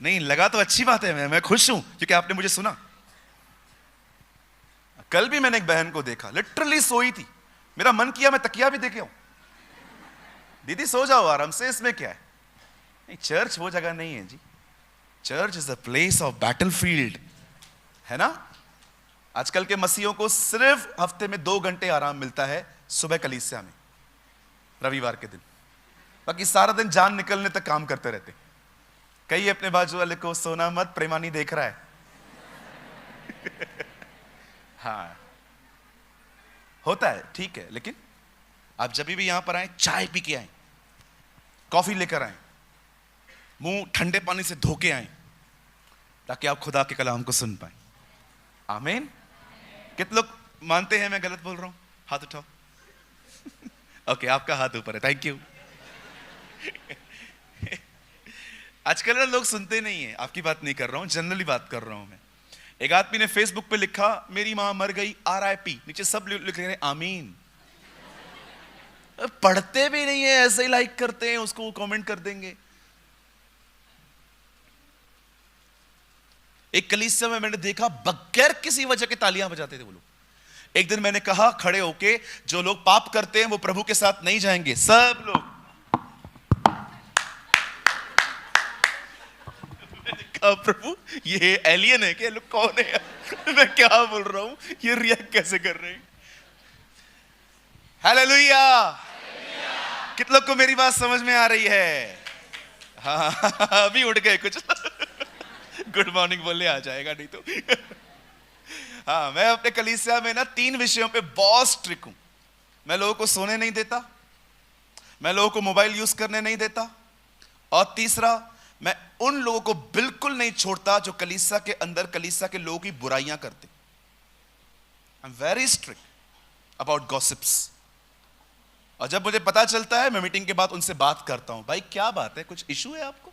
नहीं लगा तो अच्छी बात है, मैं खुश हूं क्योंकि आपने मुझे सुना। कल भी मैंने एक बहन को देखा, लिटरली सोई थी। मेरा मन किया मैं तकिया भी देके आऊं। दीदी सो जाओ आराम से, इसमें क्या है? नहीं, चर्च वो जगह नहीं है जी। Church is a place of battlefield, है ना? आजकल के मसीहों को सिर्फ हफ्ते में 2 घंटे आराम मिलता है, सुबह कलीसिया में, रविवार के दिन। बाकी सारा दिन जान निकलने तक काम करते रहते। कई अपने बाजू वाले को, सोना मत, प्रेमानी देख रहा है। हाँ, होता है, ठीक है। लेकिन आप जब भी यहां पर आए, चाय पी के आए, कॉफी लेकर आए, मुंह ठंडे पानी से धो के आए, ताकि आप खुदा के कलाम को सुन पाए। आमीन। कितने लोग मानते हैं मैं गलत बोल रहा हूं? हाथ उठाओ। ओके, आपका हाथ ऊपर है, थैंक यू। आजकल ना लोग सुनते नहीं है। आपकी बात नहीं कर रहा हूं, जनरली बात कर रहा हूं मैं। एक आदमी ने फेसबुक पे लिखा, मेरी मां मर गई, RIP। नीचे सब लिख रहे हैं आमीन। पढ़ते भी नहीं है, ऐसे ही लाइक करते हैं, उसको कमेंट कर देंगे। एक कलीसिया में मैंने देखा, बगैर किसी वजह के तालियां बजाते थे वो लोग। एक दिन मैंने कहा खड़े होके, जो लोग पाप करते हैं वो प्रभु के साथ नहीं जाएंगे। सब लोग, प्रभु ये एलियन है क्या? लोग कौन है? मैं क्या बोल रहा हूं, ये रिएक्ट कैसे कर रहे हैं? हालेलुया। कितने लोग को मेरी बात समझ में आ रही है? हाँ, अभी उठ गए कुछ। गुड मॉर्निंग बोलने आ जाएगा, नहीं तो। हाँ, मैं अपने कलीसिया में ना 3 विषयों पे बहुत स्ट्रिक्ट हूं। मैं लोगों को सोने नहीं देता, मैं लोगों को मोबाइल यूज करने नहीं देता, और तीसरा, मैं उन लोगों को बिल्कुल नहीं छोड़ता जो कलीसिया के अंदर, कलीसिया के लोगों की बुराइयां करते। आई am very strict about gossips. और जब मुझे पता चलता है, मैं मीटिंग के बाद उनसे बात करता हूं, भाई क्या बात है, कुछ इशू है आपको?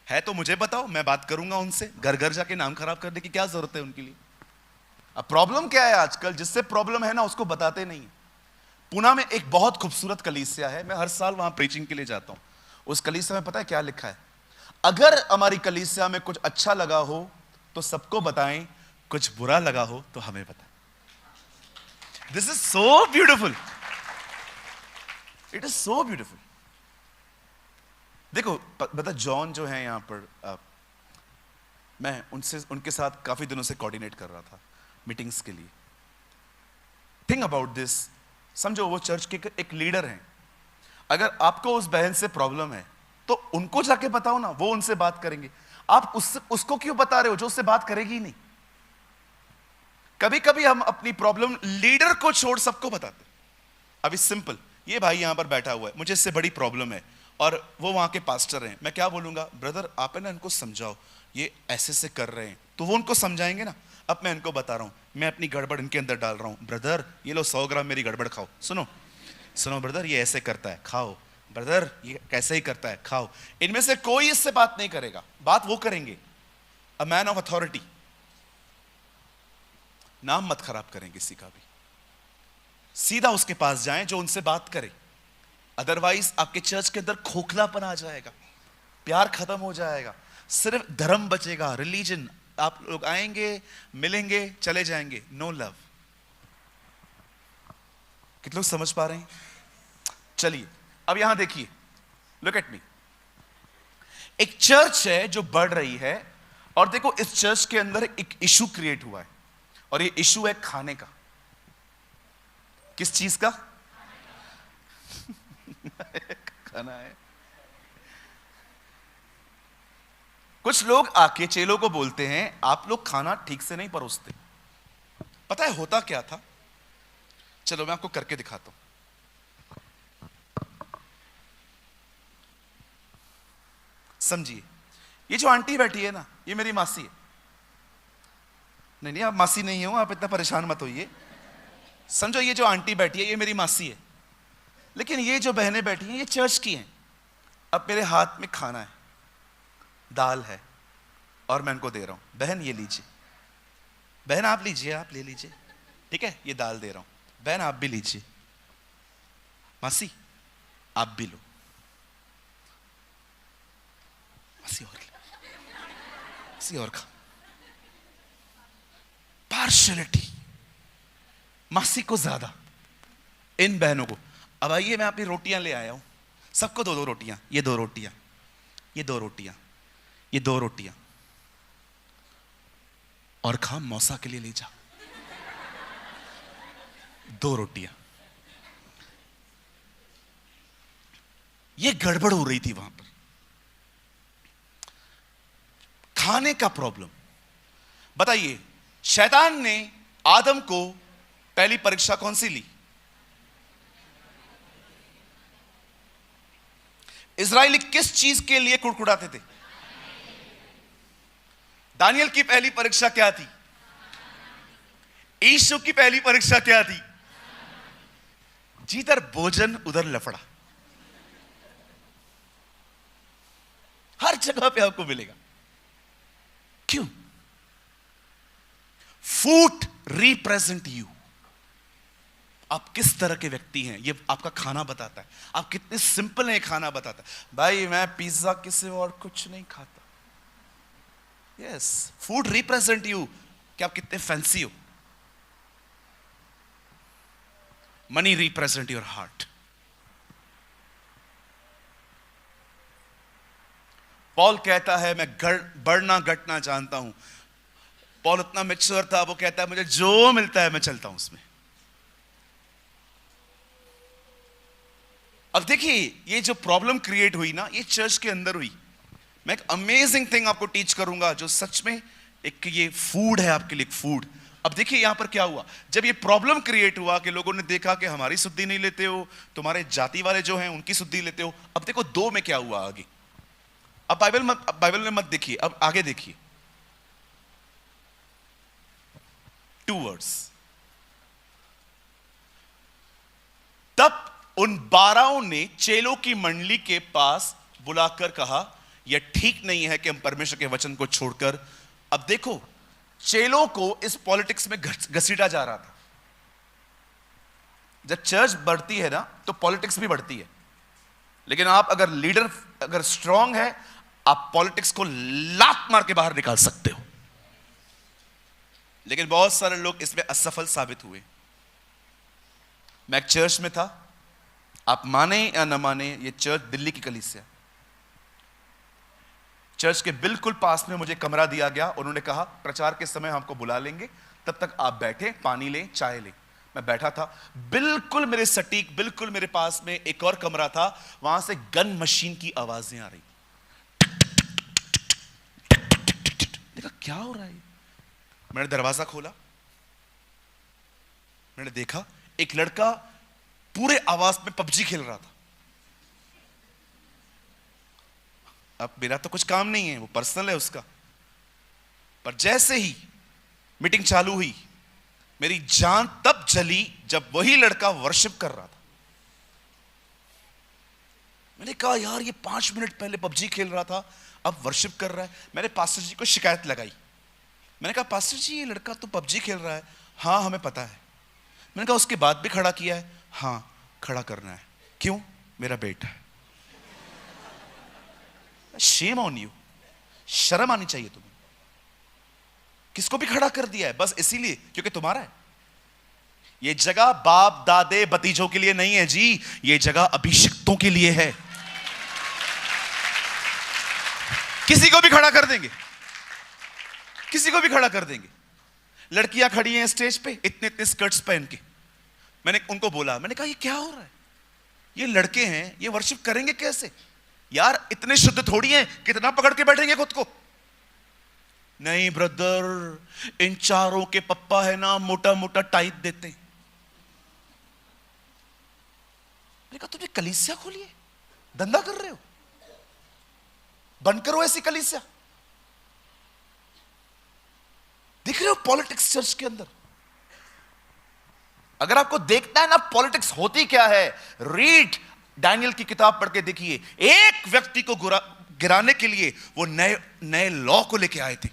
है तो मुझे बताओ, मैं बात करूंगा उनसे। घर घर जाके नाम खराब करने की क्या जरूरत है उनके लिए? अब प्रॉब्लम क्या है आजकल, जिससे प्रॉब्लम है ना उसको बताते नहीं। पुणे में एक बहुत खूबसूरत कलीसिया है, मैं हर साल वहां प्रीचिंग के लिए जाता हूं। उस कलीसिया में पता है क्या लिखा है? अगर हमारी कलीसिया में कुछ अच्छा लगा हो तो सबको बताएं, कुछ बुरा लगा हो तो हमें बताएं। This is so beautiful, it is so beautiful. देखो, बता, जॉन जो है यहां पर, मैं उनके साथ काफी दिनों से कोऑर्डिनेट कर रहा था मीटिंग्स के लिए। थिंक अबाउट दिस, समझो वो चर्च के एक लीडर हैं। अगर आपको उस बहन से प्रॉब्लम है तो उनको जाके बताओ ना, वो उनसे बात करेंगे। आप उसको क्यों बता रहे हो जो उससे बात करेगी ही नहीं? कभी कभी हम अपनी प्रॉब्लम लीडर को छोड़ सबको बताते। अभी सिंपल, ये भाई यहां पर बैठा हुआ है, मुझे इससे बड़ी प्रॉब्लम है, और वो वहां के पास्टर हैं। मैं क्या बोलूंगा? ब्रदर आप है ना इनको समझाओ, ये ऐसे से कर रहे हैं, तो वो उनको समझाएंगे ना। अब मैं इनको बता रहा हूं, मैं अपनी गड़बड़ इनके अंदर डाल रहा हूं। ब्रदर ये लो 100 ग्राम मेरी गड़बड़ खाओ। सुनो सुनो ब्रदर, ये ऐसे करता है, खाओ। ब्रदर ये कैसे ही करता है, खाओ। इनमें से कोई इससे बात नहीं करेगा, बात वो करेंगे, अ मैन ऑफ अथॉरिटी। नाम मत खराब करें किसी का भी, सीधा उसके पास जाएं जो उनसे बात करे। अदरवाइज आपके चर्च के अंदर खोखलापन आ जाएगा। प्यार खत्म हो जाएगा, सिर्फ धर्म बचेगा, रिलीजन। आप लोग आएंगे, मिलेंगे, चले जाएंगे, नो लव। कितने लोग समझ पा रहे हैं? चलिए अब यहां देखिए, लुक एट मी। एक चर्च है जो बढ़ रही है, और देखो इस चर्च के अंदर एक इशू क्रिएट हुआ है, और ये इशू है खाने का। किस चीज का? खाना है। कुछ लोग आके चेलों को बोलते हैं, आप लोग खाना ठीक से नहीं परोसते। पता है होता क्या था? चलो मैं आपको करके दिखाता हूं। समझिए, ये जो आंटी बैठी है ना, ये मेरी मासी है। नहीं नहीं, आप मासी नहीं हो, आप इतना परेशान मत होइए। समझो, ये जो आंटी बैठी है ये मेरी मासी है, लेकिन ये जो बहनें बैठी हैं ये चर्च की हैं। अब मेरे हाथ में खाना है, दाल है, और मैं इनको दे रहा हूं, बहन ये लीजिए, बहन आप लीजिए, आप ले लीजिए, ठीक है, ये दाल दे रहा हूं, बहन आप भी लीजिए, मासी आप भी लो, मासी और मासी और खा। पार्शियलिटी, मासी को ज्यादा, इन बहनों को। अब आइए, मैं अपनी रोटियां ले आया हूं, सबको दो दो रोटियां, ये दो रोटियां, ये दो रोटियां, ये दो रोटियां, और खा, मौसा के लिए ले जा, दो रोटियां। ये गड़बड़ हो रही थी वहां पर, खाने का प्रॉब्लम। बताइए, शैतान ने आदम को पहली परीक्षा कौन सी ली? इजराइली किस चीज के लिए कुड़कुड़ाते थे? दानियल की पहली परीक्षा क्या थी? यीशु की पहली परीक्षा क्या थी? जिधर भोजन उधर लफड़ा। हर जगह पे आपको मिलेगा। क्यों? Food represent you. आप किस तरह के व्यक्ति हैं, ये आपका खाना बताता है। आप कितने सिंपल हैं, खाना बताता है। भाई मैं पिज्जा किसी और कुछ नहीं खाता। यस, फूड रिप्रेजेंट यू, कि आप कितने फैंसी हो। Money represent your heart. Paul कहता है मैं बढ़ना घटना जानता हूं। पॉल इतना मैच्योर था, वो कहता है मुझे जो मिलता है मैं चलता हूं उसमें। अब देखिए, ये जो प्रॉब्लम क्रिएट हुई ना, ये चर्च के अंदर हुई। मैं एक अमेजिंग थिंग आपको टीच करूंगा, जो सच में एक ये फूड है आपके लिए, फूड। अब देखिए यहां पर क्या हुआ, जब ये प्रॉब्लम क्रिएट हुआ कि लोगों ने देखा कि हमारी शुद्धि नहीं लेते हो, तुम्हारे जाति वाले जो हैं उनकी शुद्धि लेते हो। अब देखो दो में क्या हुआ आगे। अब बाइबल में मत देखिए, अब आगे देखिए। 2 वर्ड्स। तब उन 12 ने चेलों की मंडली के पास बुलाकर कहा, यह ठीक नहीं है कि हम परमेश्वर के वचन को छोड़कर। अब देखो, चेलों को इस पॉलिटिक्स में घसीटा जा रहा था। जब चर्च बढ़ती है ना, तो पॉलिटिक्स भी बढ़ती है। लेकिन आप अगर लीडर अगर स्ट्रांग है, आप पॉलिटिक्स को लात मार के बाहर निकाल सकते हो। लेकिन बहुत सारे लोग इसमें असफल साबित हुए। मैं एक चर्च में था, आप माने या न माने, ये चर्च दिल्ली की कलीसिया। चर्च के बिल्कुल पास में मुझे कमरा दिया गया। उन्होंने कहा प्रचार के समय हमको बुला लेंगे, तब तक आप बैठे, पानी लें, चाय लें। मैं बैठा था, बिल्कुल मेरे सटीक, बिल्कुल मेरे पास में एक और कमरा था, वहां से गन मशीन की आवाजें आ रही। देखा क्या हो रहा है। मैंने दरवाजा खोला, मैंने देखा एक लड़का पूरे आवाज में पबजी खेल रहा था। अब मेरा तो कुछ काम नहीं है, वो पर्सनल है उसका। पर जैसे ही मीटिंग चालू हुई, मेरी जान तब जली जब वही लड़का वर्शिप कर रहा था। मैंने कहा यार, ये 5 मिनट पहले पबजी खेल रहा था, अब वर्शिप कर रहा है। मैंने पास्टर जी को शिकायत लगाई। मैंने कहा पास्टर जी, ये लड़का तो पबजी खेल रहा है। हाँ हमें पता है। मैंने कहा उसके बाद भी खड़ा किया है? हाँ खड़ा करना है। क्यों? मेरा बेटा है। शेम ऑन यू, शर्म आनी चाहिए तुम्हें। किसको भी खड़ा कर दिया है बस इसीलिए क्योंकि तुम्हारा है। ये जगह बाप दादे भतीजों के लिए नहीं है जी, ये जगह अभिषिक्तों के लिए है। किसी को भी खड़ा कर देंगे, किसी को भी खड़ा कर देंगे। लड़कियां खड़ी हैं स्टेज पे इतने इतने स्कर्ट्स पहन के। मैंने उनको बोला, मैंने कहा ये क्या हो रहा है, ये लड़के हैं, ये वर्शिप करेंगे कैसे यार, इतने शुद्ध थोड़ी हैं, कितना पकड़ के बैठेंगे खुद को। नहीं ब्रदर, इन चारों के पप्पा है ना मोटा मोटा टाइट देते हैं। मैंने कहा तुमने कलीसिया खोली है, धंधा कर रहे हो, बंद करो ऐसी कलीसिया। दिख रहे हो पॉलिटिक्स चर्च के अंदर। अगर आपको देखना है ना पॉलिटिक्स होती क्या है, रीड डैनियल की किताब पढ़ के देखिए। एक व्यक्ति को गिराने के लिए वो नए नए लॉ को लेके आए थे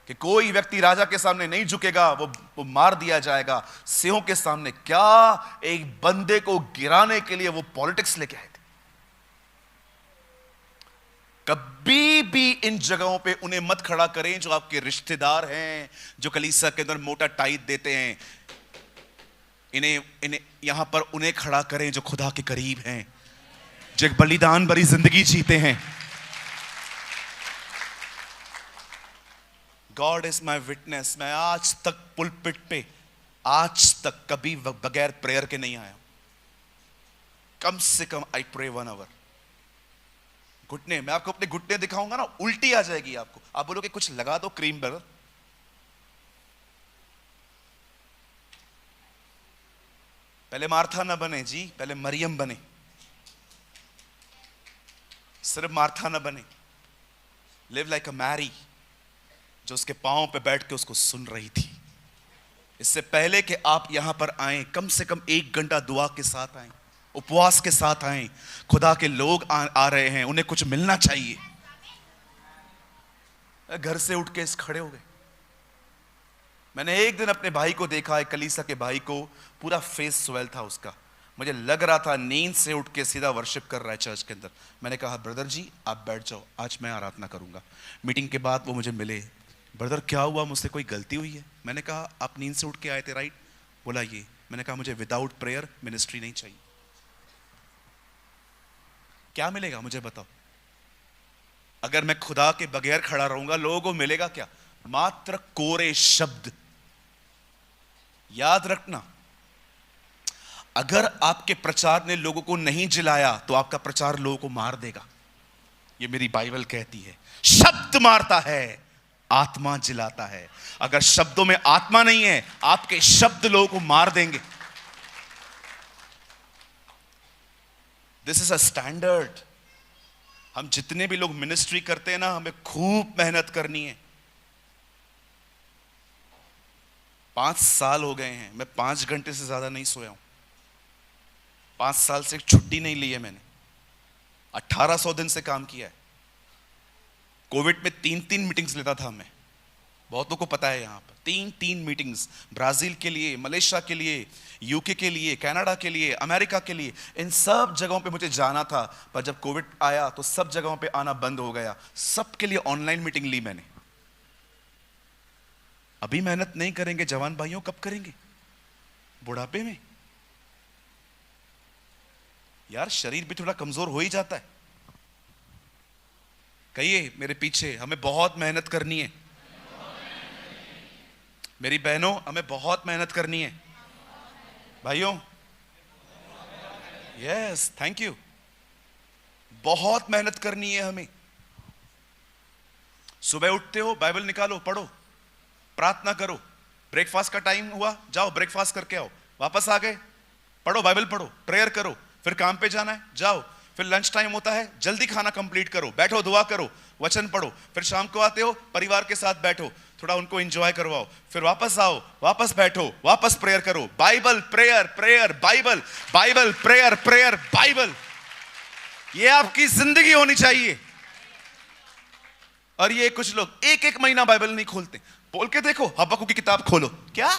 कि कोई व्यक्ति राजा के सामने नहीं झुकेगा, वो मार दिया जाएगा। सिंहों के सामने क्या, एक बंदे को गिराने के लिए वो पॉलिटिक्स लेके आए थे। कभी भी इन जगहों पे उन्हें मत खड़ा करें जो आपके रिश्तेदार हैं, जो कलीसिया के अंदर मोटा टाइट देते हैं। इन्हें यहां पर उन्हें खड़ा करें जो खुदा के करीब हैं, जो एक बलिदान भरी जिंदगी जीते हैं। गॉड इज माई विटनेस, मैं आज तक पुलपिट पे आज तक कभी बगैर प्रेयर के नहीं आया। कम से कम आई प्रे 1 आवर। घुटने, मैं आपको अपने घुटने दिखाऊंगा ना, उल्टी आ जाएगी आपको। आप बोलोगे कुछ लगा दो क्रीम ब्रदर। पहले मार्था ना बने जी, पहले मरियम बने। सिर्फ मार्था ना बने, लिव लाइक अ मैरी जो उसके पांव पे बैठ के उसको सुन रही थी। इससे पहले कि आप यहां पर आए, कम से कम 1 घंटा दुआ के साथ आए, उपवास के साथ आए। खुदा के लोग आ रहे हैं, उन्हें कुछ मिलना चाहिए। घर से उठ के खड़े हो गए। मैंने एक दिन अपने भाई को देखा, एक कलीसिया के भाई को, पूरा फेस स्वेल था उसका। मुझे लग रहा था नींद से उठ के सीधा वर्शिप कर रहा है चर्च के अंदर। मैंने कहा ब्रदर जी आप बैठ जाओ, आज मैं आराधना करूंगा। मीटिंग के बाद वो मुझे मिले, ब्रदर क्या हुआ, मुझसे कोई गलती हुई है? मैंने कहा आप नींद से उठ के आए थे राइट? बोला ये। मैंने कहा मुझे विदाउट प्रेयर मिनिस्ट्री नहीं चाहिए। क्या मिलेगा मुझे बताओ? अगर मैं खुदा के बगैर खड़ा रहूंगा, लोगों को मिलेगा क्या? मात्र कोरे शब्द। याद रखना, अगर आपके प्रचार ने लोगों को नहीं जिलाया तो आपका प्रचार लोगों को मार देगा। ये मेरी बाइबल कहती है। शब्द मारता है, आत्मा जिलाता है। अगर शब्दों में आत्मा नहीं है, आपके शब्द लोगों को मार देंगे। This is a standard. हम जितने भी लोग मिनिस्ट्री करते हैं ना, हमें खूब मेहनत करनी है। 5 साल हो गए हैं, मैं 5 घंटे से ज्यादा नहीं सोया हूं। 5 साल से छुट्टी नहीं ली है मैंने। 1800 दिन से काम किया है। कोविड में 3 मीटिंग्स लेता था मैं। बहुतों को पता है यहां पर 3 मीटिंग्स, ब्राजील के लिए, मलेशिया के लिए, यूके के लिए, कनाडा के लिए, अमेरिका के लिए। इन सब जगहों पे मुझे जाना था, पर जब कोविड आया तो सब जगहों पे आना बंद हो गया। सबके लिए ऑनलाइन मीटिंग ली मैंने। अभी मेहनत नहीं करेंगे जवान भाइयों, कब करेंगे? बुढ़ापे में। यार शरीर भी थोड़ा कमजोर हो ही जाता है। कहिए मेरे पीछे, हमें बहुत मेहनत करनी है। मेरी बहनों, हमें बहुत मेहनत करनी है। भाइयों, यस थैंक यू। बहुत मेहनत करनी है हमें। सुबह उठते हो, बाइबल निकालो, पढ़ो, प्रार्थना करो। ब्रेकफास्ट का टाइम हुआ, जाओ ब्रेकफास्ट करके आओ। वापस आ गए, पढ़ो, बाइबल पढ़ो, प्रेयर करो। फिर काम पे जाना है, जाओ। फिर लंच टाइम होता है, जल्दी खाना कंप्लीट करो, बैठो, दुआ करो, वचन पढ़ो। फिर शाम को आते हो, परिवार के साथ बैठो, थोड़ा उनको एंजॉय करवाओ। फिर वापस आओ, वापस बैठो, वापस प्रेयर करो। Bible, prayer, prayer, Bible, Bible, prayer, prayer, Bible. ये आपकी जिंदगी होनी चाहिए। और ये कुछ लोग 1 महीना बाइबल नहीं खोलते। बोल के देखो, हबक्कू की किताब खोलो। क्या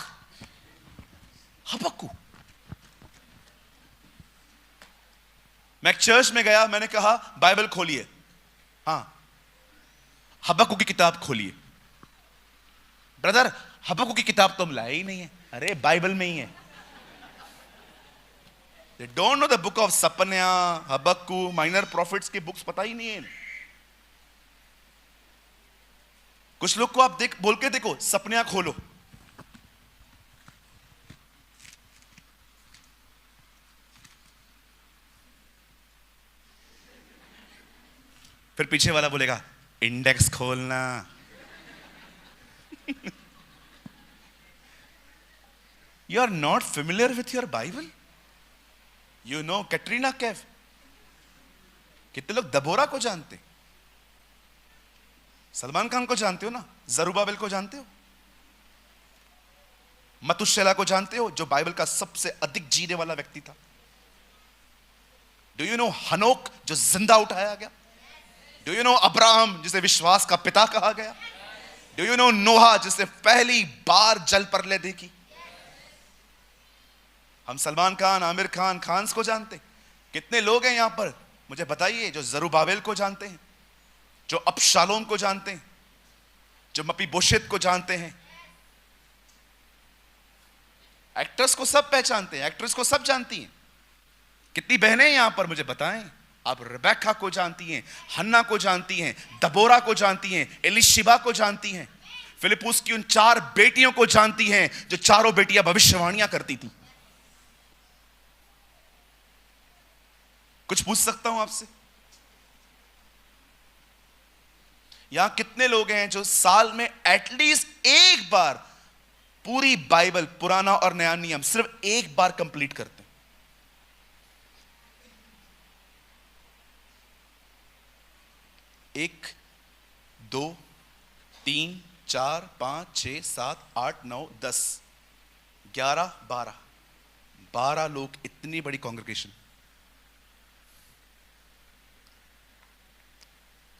हबक्कू? मैं एक चर्च में गया, मैंने कहा बाइबल खोलिए। हाँ, हबक्कुक की किताब खोलिए। ब्रदर, हबक्कुक की किताब तो हम लाए ही नहीं है। अरे बाइबल में ही है। They don't know the book of सपन्या, हबक्कुक, माइनर प्रॉफिट्स की बुक्स पता ही नहीं है। कुछ लोग को आप बोल के देखो, सपन्या खोलो, फिर पीछे वाला बोलेगा इंडेक्स खोलना। You are not familiar with your Bible? You know Katrina Kaif? कितने लोग दबोरा को जानते? सलमान खान को जानते हो ना? जरूबाबेल को जानते हो? मतुशेला को जानते हो, जो बाइबल का सबसे अधिक जीने वाला व्यक्ति था? डू यू नो हनोक, जो जिंदा उठाया गया? डू यू नो अब्राहम, जिसे विश्वास का पिता कहा गया? डू यू नो नोहा, जिसने पहली बार जल प्रलय देखी? हम सलमान खान, आमिर खान, खान्स को जानते? कितने लोग हैं यहां पर, मुझे बताइए, जो जरूबाबेल को जानते हैं, जो अबशालोम को जानते हैं, जो मपीबोशेत को जानते हैं? एक्टर्स को सब पहचानते हैं, एक्ट्रेस को सब जानती हैं। कितनी बहनें हैं यहां पर, मुझे बताएं। आप रेबेक्का को जानती हैं, हन्ना को जानती हैं, दबोरा को जानती हैं, एलिशिबा को जानती हैं, फिलिपुस की उन 4 बेटियों को जानती हैं, जो चारों बेटियां भविष्यवाणियां करती थी। कुछ पूछ सकता हूं आपसे? यहां कितने लोग हैं जो साल में एटलीस्ट एक बार पूरी बाइबल, पुराना और नया नियम, सिर्फ एक बार कंप्लीट करते हैं? 1, 2, 3, 4, 5, 6, 7, 8, 9, 10, 11, 12 लोग, इतनी बड़ी कांग्रेगेशन।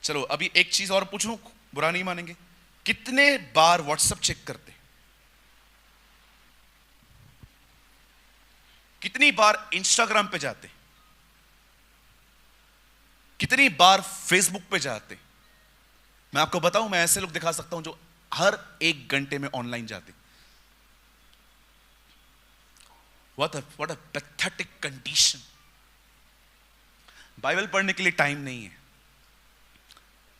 चलो अभी एक चीज और पूछूं, बुरा नहीं मानेंगे, कितने बार व्हाट्सएप चेक करते? कितनी बार इंस्टाग्राम पे जाते? कितनी बार फेसबुक पे जाते? मैं आपको बताऊं, मैं ऐसे लोग दिखा सकता हूं जो हर 1 घंटे में ऑनलाइन जाते। What a pathetic condition। Bible पढ़ने के लिए टाइम नहीं है,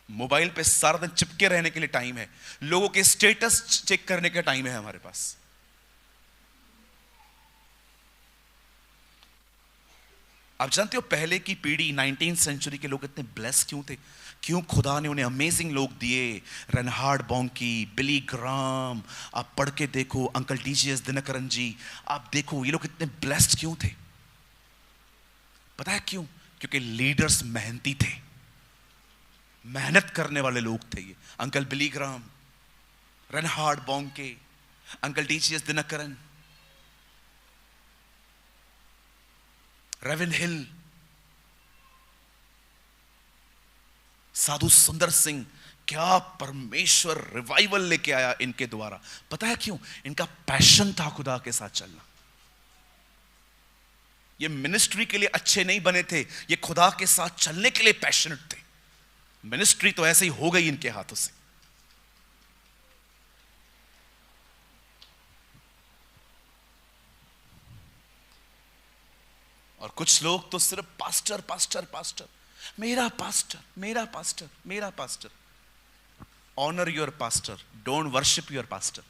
मोबाइल पे सारा दिन चिपके रहने के लिए टाइम है, लोगों के स्टेटस चेक करने का टाइम है हमारे पास। आप जानते हो पहले की पीढ़ी, 19th सेंचुरी के लोग इतने ब्लेस क्यों थे? क्यों खुदा ने उन्हें अमेजिंग लोग दिए? रेनहार्ड बॉन्की, बिली ग्राम, आप पढ़ के देखो, अंकल टीजीएस दिनकरन जी, आप देखो ये लोग इतने ब्लेस्ड क्यों थे? पता है क्यों? क्योंकि लीडर्स मेहनती थे, मेहनत करने वाले लोग थे। ये uncle Billy Graham, Reinhard Bonnke, uncle TGS Dinakaran, Ravenhill, Sadhu Sundar Singh, क्या परमेश्वर रिवाइवल लेके आया इनके द्वारा। पता है क्यों? इनका पैशन था खुदा के साथ चलना। ये मिनिस्ट्री के लिए अच्छे नहीं बने थे, ये खुदा के साथ चलने के लिए पैशनेट थे। मिनिस्ट्री तो ऐसे ही हो गई इनके हाथों से। और कुछ लोग तो सिर्फ पास्टर पास्टर पास्टर, मेरा पास्टर मेरा पास्टर मेरा pastor. Honour your pastor, don't worship your pastor.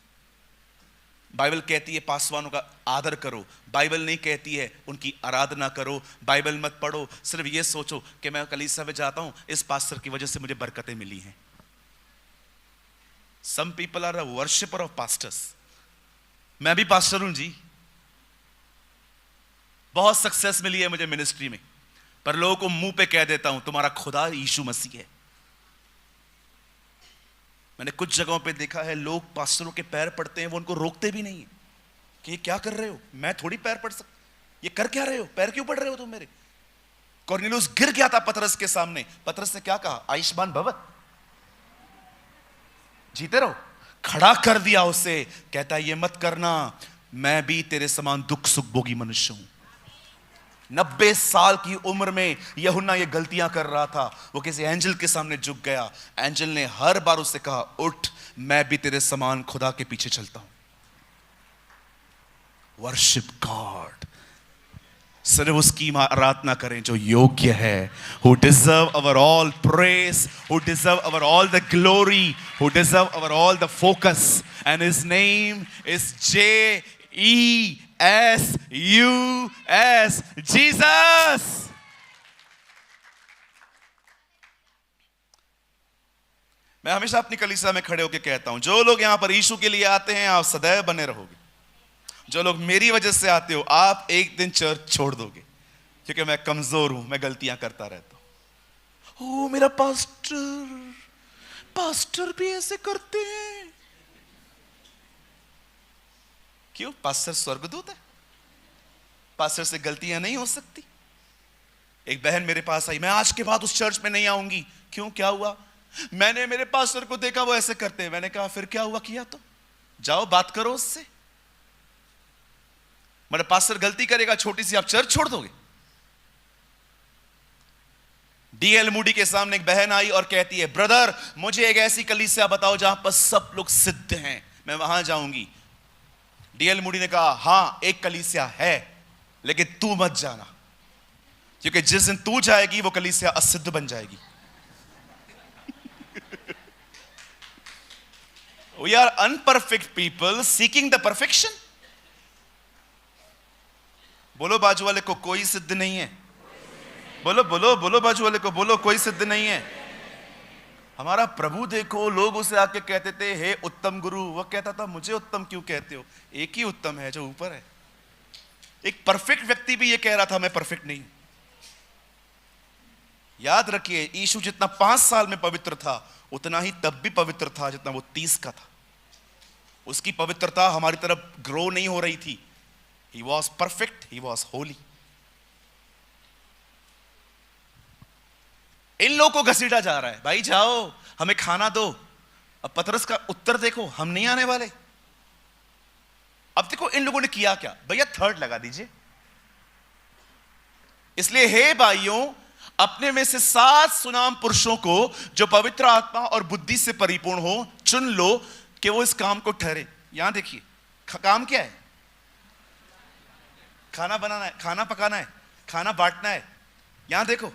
Bible कहती है पासवानों का आदर करो, बाइबल नहीं कहती है उनकी आराधना करो। बाइबल मत पढ़ो, सिर्फ ये सोचो कि मैं कलीसिया में जाता हूं, इस पास्टर की वजह से मुझे बरकतें मिली हैं। Some people are a worshipper of pastors. मैं भी पास्टर हूं जी, बहुत सक्सेस मिली है मुझे मिनिस्ट्री में, पर लोगों को मुंह पे कह देता हूं तुम्हारा खुदा यीशु मसीह है। मैंने कुछ जगहों पे देखा है लोग पास्टरों के पैर पड़ते हैं, वो उनको रोकते भी नहीं है कि ये क्या कर रहे हो, मैं थोड़ी पैर पड़ सकता, ये कर क्या रहे हो, पैर क्यों पड़ रहे हो तुम मेरे। कॉर्नेलियुस गिर गया था पतरस के सामने, पतरस ने क्या कहा? आयुष्मान भव, जीते रहो। खड़ा कर दिया उसे, कहता ये मत करना, मैं भी तेरे समान दुख सुख भोगी मनुष्य हूं। 90 साल की उम्र में यूहन्ना ये गलतियां कर रहा था। वो किसी एंजल के सामने झुक गया। एंजल ने हर बार उससे कहा, उठ, मैं भी तेरे समान खुदा के पीछे चलता हूं। वर्शिप गॉड, सिर्फ उसकी आराधना करें जो योग्य है, who deserve our all praise, who deserve our all the glory, who deserve our all the focus, and his name is Jesus, Jesus. मैं हमेशा अपनी कलीसिया में खड़े होकर कहता हूं, जो लोग यहां पर यीशु के लिए आते हैं, आप सदैव बने रहोगे। जो लोग मेरी वजह से आते हो, आप एक दिन चर्च छोड़ दोगे, क्योंकि मैं कमजोर हूं, मैं गलतियां करता रहता हूं। ओ मेरा पास्टर भी ऐसे करते हैं। क्यों? पास्टर स्वर्गदूत है, पास्टर से गलतियां नहीं हो सकती। एक बहन मेरे पास आई, मैं आज के बाद उस चर्च में नहीं आऊंगी। क्यों, क्या हुआ? मैंने मेरे पास्टर को देखा, वो ऐसे करते हैं। मैंने कहा, फिर क्या हुआ? किया तो जाओ बात करो उससे। मेरा पास्टर गलती करेगा छोटी सी, आप चर्च छोड़ दोगे? डीएल मूडी के सामने एक बहन आई और कहती है, ब्रदर मुझे एक ऐसी कलीसिया बताओ जहां पर सब लोग सिद्ध हैं, मैं वहां जाऊंगी। डीएल मूडी ने कहा, हां एक कलीसिया है, लेकिन तू मत जाना, क्योंकि जिस दिन तू जाएगी वो कलीसिया असिद्ध बन जाएगी। We are unperfect people seeking the perfection. बोलो बाजू वाले को, कोई सिद्ध नहीं है। बोलो बोलो बोलो बाजू वाले को, बोलो कोई सिद्ध नहीं है। हमारा प्रभु देखो, लोग उसे आके कहते थे, हे उत्तम गुरु। वो कहता था, मुझे उत्तम क्यों कहते हो? एक ही उत्तम है जो ऊपर है। एक परफेक्ट व्यक्ति भी ये कह रहा था, मैं परफेक्ट नहीं। याद रखिए, यीशु जितना 5 साल में पवित्र था, उतना ही तब भी पवित्र था जितना वो 30 का था। उसकी पवित्रता हमारी तरफ ग्रो नहीं हो रही थी। He was perfect, he was holy. इन लोगों को घसीटा जा रहा है, भाई जाओ हमें खाना दो। अब पतरस का उत्तर देखो, हम नहीं आने वाले। अब देखो इन लोगों ने किया क्या। भैया थर्ड लगा दीजिए। इसलिए हे भाइयों, अपने में से 7 सुनाम पुरुषों को जो पवित्र आत्मा और बुद्धि से परिपूर्ण हो, चुन लो कि वो इस काम को ठहरे। यहां देखिए, काम क्या है? खाना बनाना है, खाना पकाना है, खाना बांटना है। यहां देखो,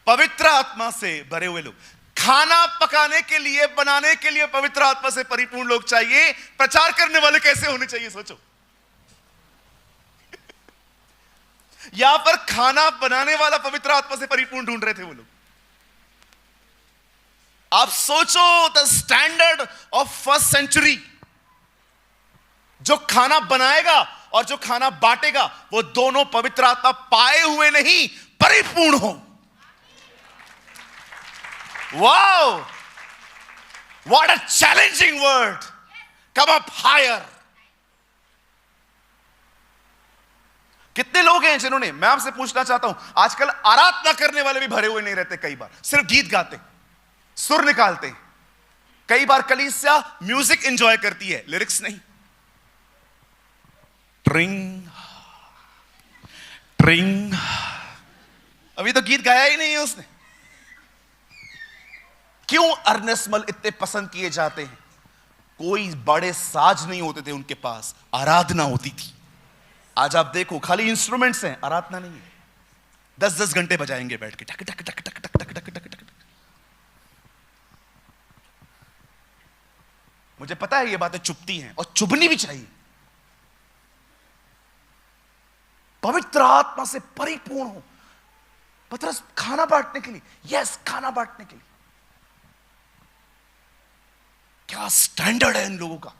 पवित्र आत्मा से भरे हुए लोग। खाना पकाने के लिए, बनाने के लिए पवित्र आत्मा से परिपूर्ण लोग चाहिए। प्रचार करने वाले कैसे होने चाहिए, सोचो। यहां पर खाना बनाने वाला पवित्र आत्मा से परिपूर्ण ढूंढ रहे थे वो लोग। आप सोचो, the standard of first century. जो खाना बनाएगा और जो खाना बांटेगा, वो दोनों पवित्र आत्मा पाए हुए नहीं, परिपूर्ण हो। Wow, what a challenging word. Come up higher. कितने लोग हैं जिन्होंने, मैं आपसे पूछना चाहता हूं, आजकल आराधना करने वाले भी भरे हुए नहीं रहते। कई बार सिर्फ गीत गाते, सुर निकालते। कई बार कलीसिया म्यूजिक एंजॉय करती है, लिरिक्स नहीं। ट्रिंग ट्रिंग, अभी तो गीत गाया ही नहीं है उसने। क्यों अर्नेस्मल इतने पसंद किए जाते हैं? कोई बड़े साज नहीं होते थे उनके पास, आराधना होती थी। आज आप देखो, खाली इंस्ट्रूमेंट्स हैं, आराधना नहीं है। 10-10 घंटे बजाएंगे बैठ के, टक टक टक टक टक टक टक टक टक। मुझे पता है ये बातें चुभती हैं, और चुभनी भी चाहिए। पवित्र आत्मा से परिपूर्ण हो। पतरस खाना बांटने के लिए, यस खाना बांटने के लिए। क्या स्टैंडर्ड है इन लोगों का।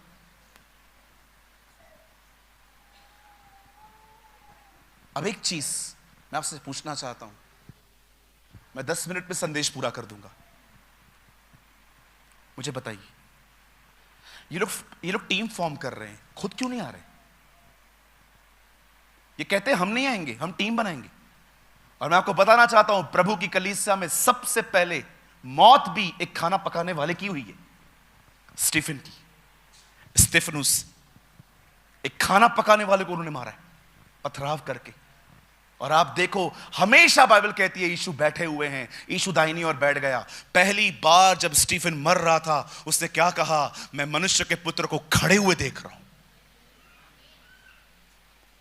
अब एक चीज मैं आपसे पूछना चाहता हूं, मैं 10 मिनट में संदेश पूरा कर दूंगा। मुझे बताइए, ये लोग टीम फॉर्म कर रहे हैं, खुद क्यों नहीं आ रहे? ये कहते हैं हम नहीं आएंगे, हम टीम बनाएंगे। और मैं आपको बताना चाहता हूं, प्रभु की कलीसिया में सबसे पहले मौत भी एक खाना पकाने वाले की हुई है, स्टीफन की। स्टेफनुस, एक खाना पकाने वाले को उन्होंने मारा है, पथराव करके। और आप देखो, हमेशा बाइबल कहती है यीशु बैठे हुए हैं, यीशु दाहिनी ओर बैठ गया। पहली बार जब स्टीफन मर रहा था, उसने क्या कहा? मैं मनुष्य के पुत्र को खड़े हुए देख रहा हूं।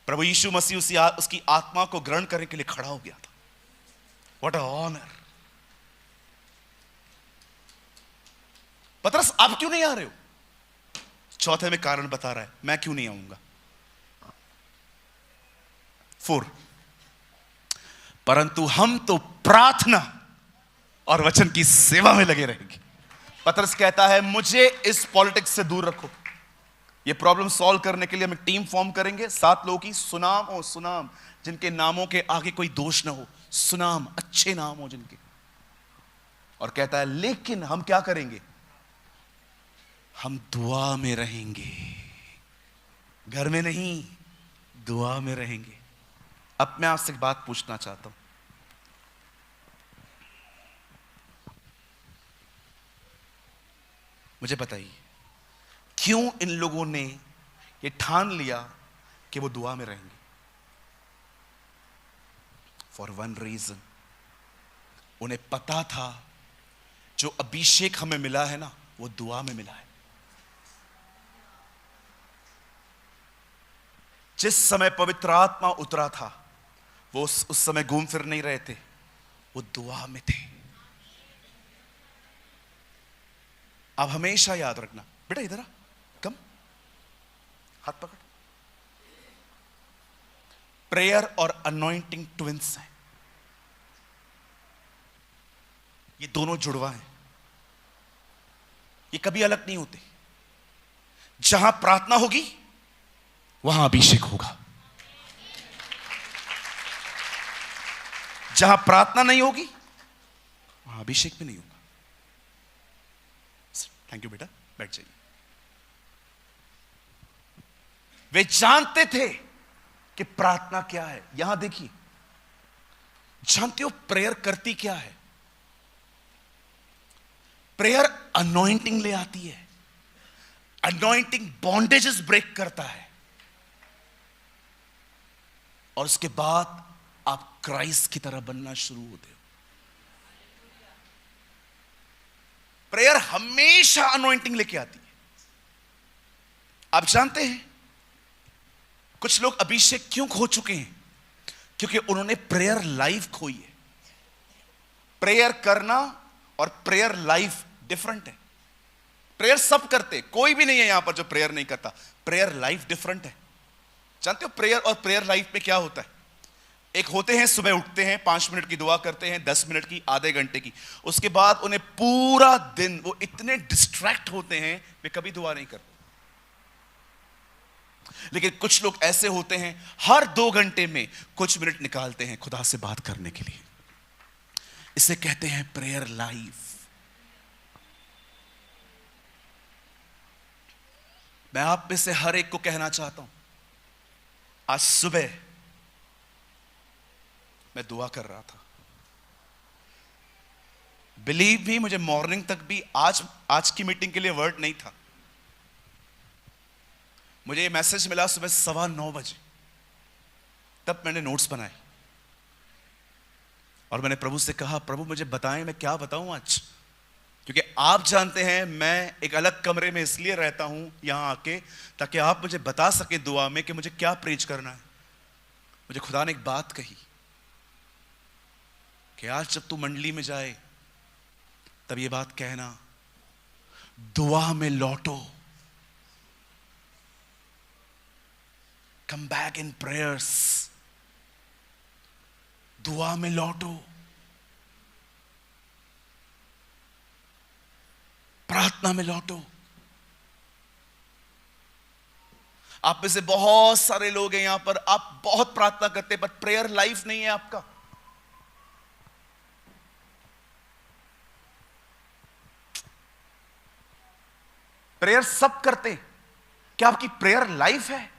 प्रभु यीशु मसीह उसकी आत्मा को ग्रहण करने के लिए खड़ा हो गया था। What a honour. पतरस, आप क्यों नहीं आ रहे हो? चौथे में कारण बता रहा है, मैं क्यों नहीं आऊंगा। 4, परंतु हम तो प्रार्थना और वचन की सेवा में लगे रहेंगे। पतरस कहता है, मुझे इस पॉलिटिक्स से दूर रखो। ये प्रॉब्लम सॉल्व करने के लिए हम टीम फॉर्म करेंगे 7 लोगों की। सुनाम हो, सुनाम, जिनके नामों के आगे कोई दोष ना हो, सुनाम, अच्छे नाम हो जिनके। और कहता है, लेकिन हम क्या करेंगे? हम दुआ में रहेंगे। घर में नहीं, दुआ में रहेंगे। अब मैं आपसे एक बात पूछना चाहता हूं। मुझे बताइए, क्यों इन लोगों ने ये ठान लिया कि वो दुआ में रहेंगे? फॉर वन रीजन, उन्हें पता था जो अभिषेक हमें मिला है ना, वो दुआ में मिला है। जिस समय पवित्र आत्मा उतरा था, वो उस समय घूम फिर नहीं रहे थे, वो दुआ में थे। अब हमेशा याद रखना, बेटा इधर आ, कम, हाथ पकड़। प्रेयर और अनॉइंटिंग ट्विंस हैं। ये दोनों जुड़वा हैं, ये कभी अलग नहीं होते। जहां प्रार्थना होगी वहां अभिषेक होगा, जहां प्रार्थना नहीं होगी वहां अभिषेक भी नहीं होगा। थैंक यू बेटा, बैठ जाइए। वे जानते थे कि प्रार्थना क्या है। यहां देखिए, जानते हो प्रेयर करती क्या है? प्रेयर अनॉइंटिंग ले आती है। अनॉइंटिंग बॉन्डेजेस ब्रेक करता है, और उसके बाद आप क्राइस्ट की तरह बनना शुरू होते हो। प्रेयर हमेशा अनॉइंटिंग लेके आती है। आप जानते हैं कुछ लोग अभिषेक क्यों खो चुके हैं? क्योंकि उन्होंने प्रेयर लाइफ खोई है। प्रेयर करना और प्रेयर लाइफ डिफरेंट है। प्रेयर सब करते, कोई भी नहीं है यहां पर जो प्रेयर नहीं करता। प्रेयर लाइफ डिफरेंट है। जानते हो प्रेयर और प्रेयर लाइफ में क्या होता है? एक होते हैं, सुबह उठते हैं, 5 मिनट की दुआ करते हैं, 10 मिनट की, आधे घंटे की। उसके बाद उन्हें पूरा दिन वो इतने डिस्ट्रैक्ट होते हैं, वे कभी दुआ नहीं करते। लेकिन कुछ लोग ऐसे होते हैं, हर 2 घंटे में कुछ मिनट निकालते हैं खुदा से बात करने के लिए। इसे कहते हैं प्रेयर लाइफ। मैं आप में से हर एक को कहना चाहता हूं, आज सुबह मैं दुआ कर रहा था। बिलीव मी, मुझे मॉर्निंग तक भी आज की मीटिंग के लिए वर्ड नहीं था। मुझे ये मैसेज मिला सुबह 9:15 बजे, तब मैंने नोट्स बनाए और मैंने प्रभु से कहा, प्रभु मुझे बताएं मैं क्या बताऊं आज। क्योंकि आप जानते हैं मैं एक अलग कमरे में इसलिए रहता हूं यहां आके, ताकि आप मुझे बता सके दुआ में कि मुझे क्या प्रीच करना है। मुझे खुदा ने एक बात कही कि आज जब तू मंडली में जाए तब ये बात कहना, दुआ में लौटो, कम बैक इन प्रेयर्स। दुआ में लौटो, प्रार्थना में लौटो। आप में से बहुत सारे लोग हैं यहां पर, आप बहुत प्रार्थना करते हैं, पर प्रेयर लाइफ नहीं है आपका। प्रेयर सब करते हैं, क्या आपकी प्रेयर लाइफ है?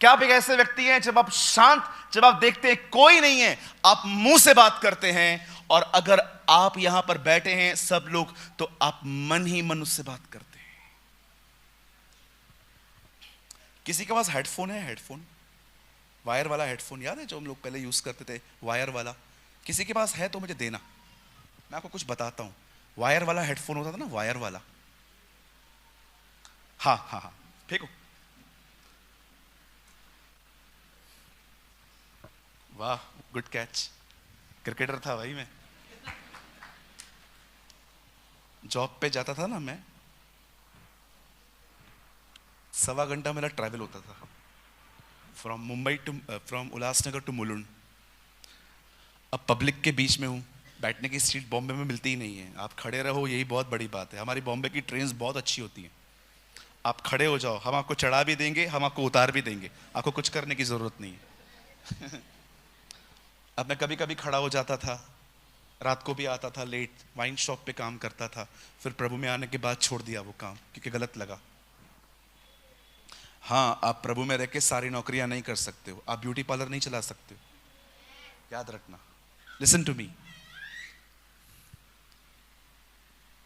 क्या आप एक ऐसे व्यक्ति हैं जब आप शांत, जब आप देखते हैं कोई नहीं है, आप मुंह से बात करते हैं, और अगर आप यहां पर बैठे हैं सब लोग, तो आप मन ही मन उससे बात करते हैं? किसी के पास हेडफोन है? हेडफोन वायर वाला हेडफोन याद है जो हम लोग पहले यूज करते थे, वायर वाला? किसी के पास है तो मुझे देना, मैं आपको कुछ बताता हूं। वायर वाला हेडफोन होता था ना, वायर वाला। हाँ हाँ हाँ, फेंको। वाह, गुड कैच, क्रिकेटर था भाई मैं। जॉब पे जाता था ना मैं, 1.25 घंटा मेरा ट्रैवल होता था from Mumbai to, from Ulhasnagar to Mulund. अब पब्लिक के बीच में हूँ, बैठने की सीट बॉम्बे में मिलती ही नहीं है। आप खड़े रहो, यही बहुत बड़ी बात है। हमारी बॉम्बे की ट्रेन्स बहुत अच्छी होती हैं, आप खड़े हो जाओ, हम आपको चढ़ा भी देंगे, हम आपको उतार भी देंगे, आपको कुछ करने की जरूरत नहीं है। अब मैं कभी कभी खड़ा हो जाता था, रात को भी आता था लेट, वाइन शॉप पे काम करता था। फिर प्रभु में आने के बाद छोड़ दिया वो काम, क्योंकि गलत लगा। हाँ, आप प्रभु में रह के सारी नौकरियां नहीं कर सकते हो, आप ब्यूटी पार्लर नहीं चला सकते हो, याद रखना। Listen to me.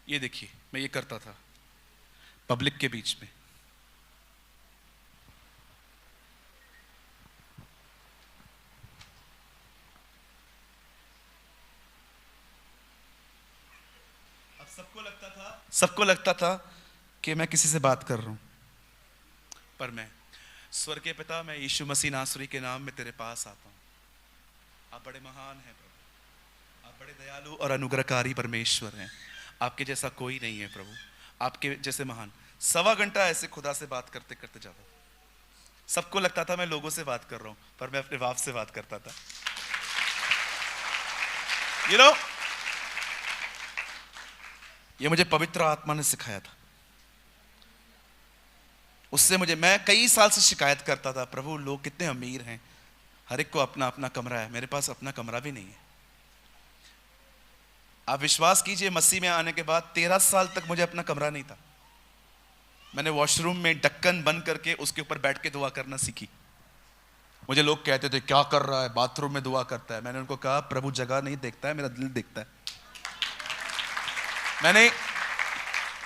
ये देखिए, मैं ये करता था पब्लिक के बीच में। अब सबको लगता था कि मैं किसी से बात कर रहा हूं, पर मैं, स्वर्गीय पिता, मैं यीशु मसीह नासरी के नाम में तेरे पास आता हूं। आप बड़े महान हैं प्रभु, आप बड़े दयालु और अनुग्रहकारी परमेश्वर हैं। आपके जैसा कोई नहीं है प्रभु, आपके जैसे महान। 1.25 घंटा ऐसे खुदा से बात करते करते जाता था। सबको लगता था मैं लोगों से बात कर रहा हूं, पर मैं अपने बाप से बात करता था। यू नो, ये मुझे पवित्र आत्मा ने सिखाया था। उससे मैं कई साल से शिकायत करता था, प्रभु लोग कितने अमीर हैं, हर एक को अपना अपना कमरा है, मेरे पास अपना कमरा भी नहीं है। आप विश्वास कीजिए, मसीह में आने के बाद 13 साल तक मुझे अपना कमरा नहीं था। मैंने वॉशरूम में ढक्कन बंद करके उसके ऊपर बैठ के दुआ करना सीखी। मुझे लोग कहते थे क्या कर रहा है, बाथरूम में दुआ करता है। मैंने उनको कहा प्रभु जगह नहीं देखता है, मेरा दिल देखता है।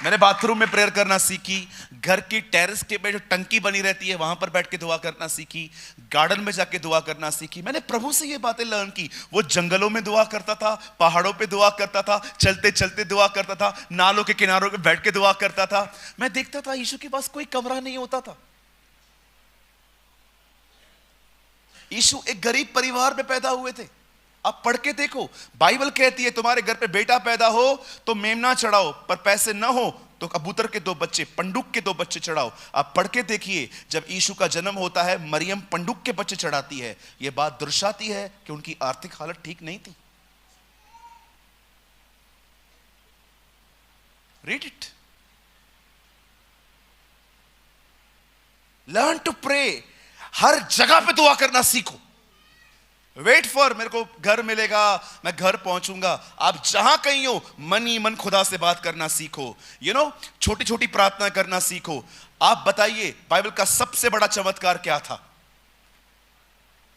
मैंने बाथरूम में प्रेयर करना सीखी, घर की टेरेस के पे जो टंकी बनी रहती है वहां पर बैठ के दुआ करना सीखी, गार्डन में जाके दुआ करना सीखी। मैंने प्रभु से ये बातें लर्न की। वो जंगलों में दुआ करता था, पहाड़ों पे दुआ करता था, चलते चलते दुआ करता था, नालों के किनारों पे बैठ के दुआ करता था। मैं देखता था यीशु के पास कोई कमरा नहीं होता था। यीशु एक गरीब परिवार में पैदा हुए थे। आप पढ़ के देखो, बाइबल कहती है तुम्हारे घर पे बेटा पैदा हो तो मेमना चढ़ाओ, पर पैसे ना हो तो कबूतर के 2 बच्चे, पंडुक के 2 बच्चे चढ़ाओ। आप पढ़ के देखिए, जब यीशु का जन्म होता है मरियम पंडुक के बच्चे चढ़ाती है। यह बात दर्शाती है कि उनकी आर्थिक हालत ठीक नहीं थी। Read it, learn to pray. हर जगह पे दुआ करना सीखो। वेट फॉर, मेरे को घर मिलेगा, मैं घर पहुंचूंगा। आप जहां कहीं हो, मन ही मन खुदा से बात करना सीखो। यू नो, छोटी छोटी प्रार्थना करना सीखो। आप बताइए, बाइबल का सबसे बड़ा चमत्कार क्या था?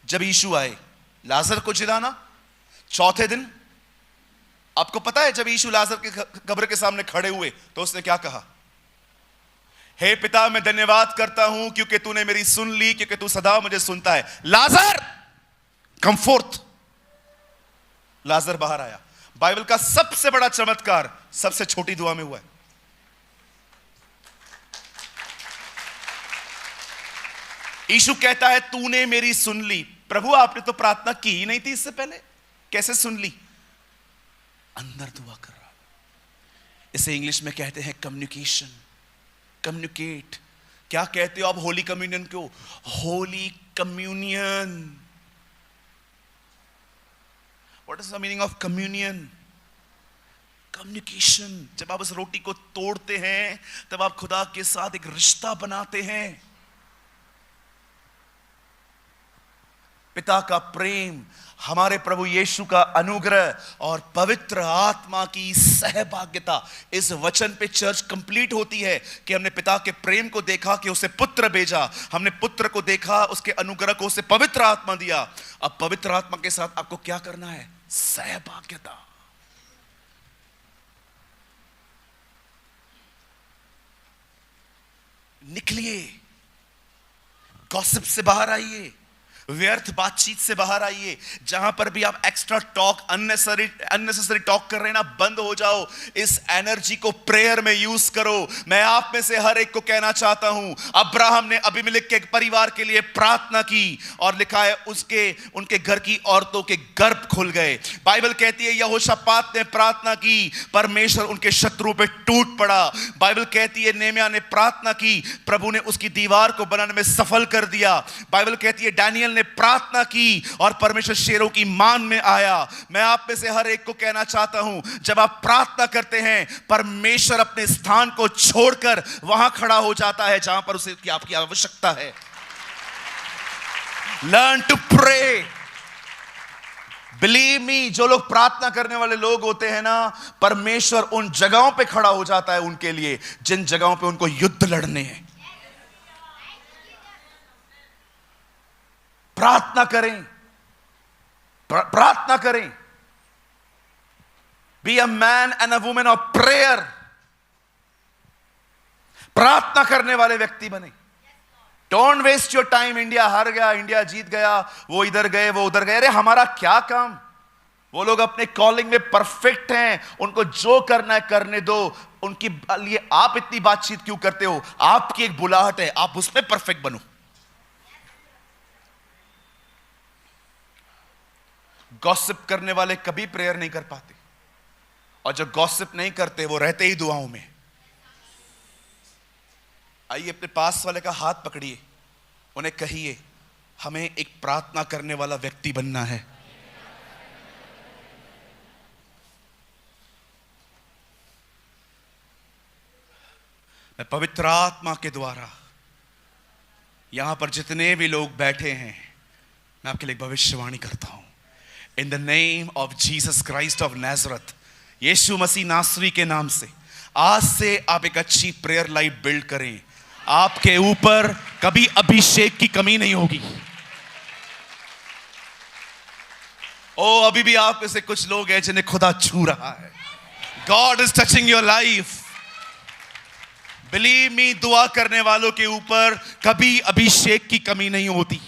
जब यीशु आए लाजर को जिलाना, चौथे दिन। आपको पता है जब यीशु लाजर के कब्र के सामने खड़े हुए तो उसने क्या कहा? हे पिता, मैं धन्यवाद करता हूं क्योंकि तूने मेरी सुन ली, क्योंकि तू सदा मुझे सुनता है। लाजर कम फोर्थ। लाजर बाहर आया। बाइबल का सबसे बड़ा चमत्कार सबसे छोटी दुआ में हुआ है। यीशु कहता है तूने मेरी सुन ली। प्रभु आपने तो प्रार्थना की ही नहीं थी इससे पहले, कैसे सुन ली? अंदर दुआ कर रहा। इसे इंग्लिश में कहते हैं कम्युनिकेशन, कम्युनिकेट। क्या कहते हो आप होली कम्युनियन को? Holy communion. What is the meaning of communion? Communication। जब आप उस रोटी को तोड़ते हैं तब आप खुदा के साथ एक रिश्ता बनाते हैं। पिता का प्रेम, हमारे प्रभु यीशु का अनुग्रह और पवित्र आत्मा की सहभागिता, इस वचन पे चर्च कंप्लीट होती है कि हमने पिता के प्रेम को देखा कि उसे पुत्र भेजा, हमने पुत्र को देखा, उसके अनुग्रह को, उसे पवित्र आत्मा दिया। अब पवित्र आत्मा के साथ आपको क्या करना है? सहभागिता। निकलिए, गॉसिप से बाहर आइए, व्यर्थ बातचीत से बाहर आइए। जहां पर भी आप एक्स्ट्रा टॉक, अननेसेसरी टॉक कर रहे हैं ना, बंद हो जाओ। इस एनर्जी को प्रेयर में यूज करो। मैं आप में से हर एक को कहना चाहता हूं, अब्राहम ने अबीमेलेक के परिवार के लिए प्रार्थना की और लिखा है उनके घर की औरतों के गर्भ खुल गए। बाइबल कहती है यहोशापात ने प्रार्थना की, परमेश्वर उनके शत्रुओं पे टूट पड़ा। बाइबल कहती है नेहम्याह ने प्रार्थना की, प्रभु ने उसकी दीवार को बनाने में सफल कर दिया। बाइबल कहती है दानियेल ने प्रार्थना की और परमेश्वर शेरों की मान में आया। मैं आप में से हर एक को कहना चाहता हूं, जब आप प्रार्थना करते हैं, परमेश्वर अपने स्थान को छोड़कर वहां खड़ा हो जाता है जहां पर उसे आपकी आवश्यकता है। Learn to pray. Believe me, जो लोग प्रार्थना करने वाले लोग होते हैं ना, परमेश्वर उन जगहों पे खड़ा हो जाता है उनके लिए जिन जगहों पे उनको युद्ध लड़ने हैं। प्रार्थना करें, प्रार्थना करें। Be a man and a women of prayer. प्रार्थना करने वाले व्यक्ति बने। Don't waste your time. India हार गया, इंडिया जीत गया, वो इधर गए, वो उधर गए। अरे हमारा क्या काम? वो लोग अपने कॉलिंग में परफेक्ट हैं, उनको जो करना है करने दो। उनकी लिए आप इतनी बातचीत क्यों करते हो? आपकी एक बुलाहट है, आप उसमें परफेक्ट बनो। गॉसिप करने वाले कभी प्रेयर नहीं कर पाते, और जो गॉसिप नहीं करते वो रहते ही दुआओं में। आइए अपने पास वाले का हाथ पकड़िए, उन्हें कहिए हमें एक प्रार्थना करने वाला व्यक्ति बनना है। मैं पवित्र आत्मा के द्वारा यहां पर जितने भी लोग बैठे हैं, मैं आपके लिए भविष्यवाणी करता हूं। In the name of Jesus Christ of Nazareth, यीशु मसीह नासरी के नाम से, आज से आप एक अच्छी प्रेयर लाइफ बिल्ड करें। आपके ऊपर कभी अभिषेक की कमी नहीं होगी। ओ, अभी भी आप में से कुछ लोग हैं जिन्हें खुदा छू रहा है। God is touching your life. Believe me, दुआ करने वालों के ऊपर कभी अभिषेक की कमी नहीं होती।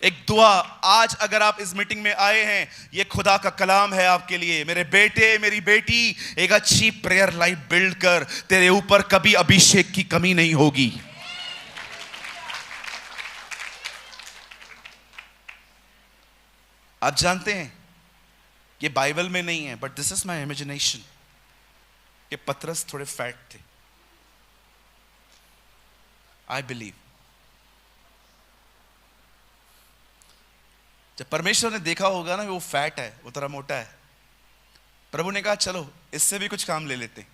एक दुआ, आज अगर आप इस मीटिंग में आए हैं, ये खुदा का कलाम है आपके लिए। मेरे बेटे, मेरी बेटी, एक अच्छी प्रेयर लाइफ बिल्ड कर, तेरे ऊपर कभी अभिषेक की कमी नहीं होगी। आप जानते हैं ये बाइबल में नहीं है, but this is my imagination, कि पतरस थोड़े फैट थे। आई बिलीव जब परमेश्वर ने देखा होगा ना वो फैट है, वो थोड़ा मोटा है, प्रभु ने कहा चलो इससे भी कुछ काम ले लेते हैं,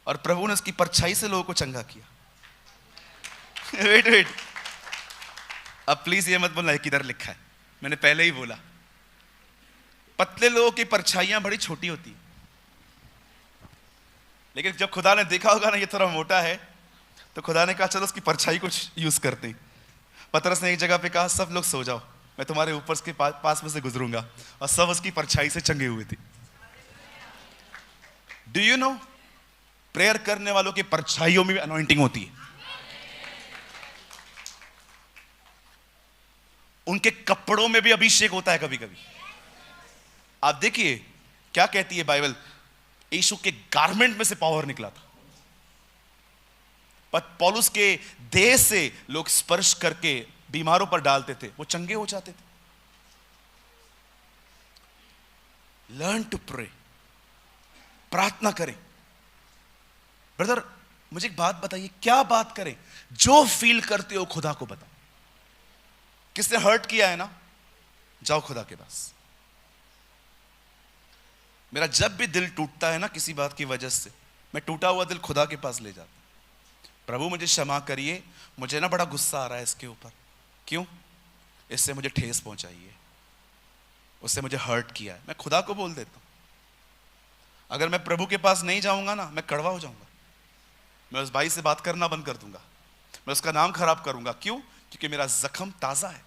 और प्रभु ने उसकी परछाई से लोगों को चंगा किया। वेट, अब प्लीज ये मत बोलना किधर लिखा है, मैंने पहले ही बोला, पतले लोगों की परछाइयां बड़ी छोटी होती है, लेकिन जब खुदा ने देखा होगा ना ये थोड़ा मोटा है, तो खुदा ने कहा चलो उसकी परछाई कुछ यूज करते हैं। पतरस ने एक जगह पे कहा सब लोग सो जाओ, मैं तुम्हारे ऊपर के पास में से गुजरूंगा, और सब उसकी परछाई से चंगे हुए थे। डू यू नो, प्रेयर करने वालों की परछाइयों में भी अनॉइंटिंग होती है। उनके कपड़ों में भी अभिषेक होता है कभी कभी। आप देखिए क्या कहती है बाइबल, यीशु के गारमेंट में से पावर निकला था, पर पौलुस के देह से लोग स्पर्श करके बीमारों पर डालते थे, वो चंगे हो जाते थे। लर्न टू प्रे, प्रार्थना करें। ब्रदर मुझे एक बात बताइए, क्या बात करें? जो फील करते हो खुदा को बताओ। किसने हर्ट किया है ना, जाओ खुदा के पास। मेरा जब भी दिल टूटता है ना किसी बात की वजह से, मैं टूटा हुआ दिल खुदा के पास ले जाता। प्रभु मुझे क्षमा करिए, मुझे ना बड़ा गुस्सा आ रहा है इसके ऊपर, क्यों? इससे मुझे ठेस पहुंचाई है, उससे मुझे हर्ट किया है। मैं खुदा को बोल देता हूं। अगर मैं प्रभु के पास नहीं जाऊंगा ना, मैं कड़वा हो जाऊंगा, मैं उस भाई से बात करना बंद कर दूंगा, मैं उसका नाम खराब करूंगा। क्यों? क्योंकि मेरा जख्म ताजा है।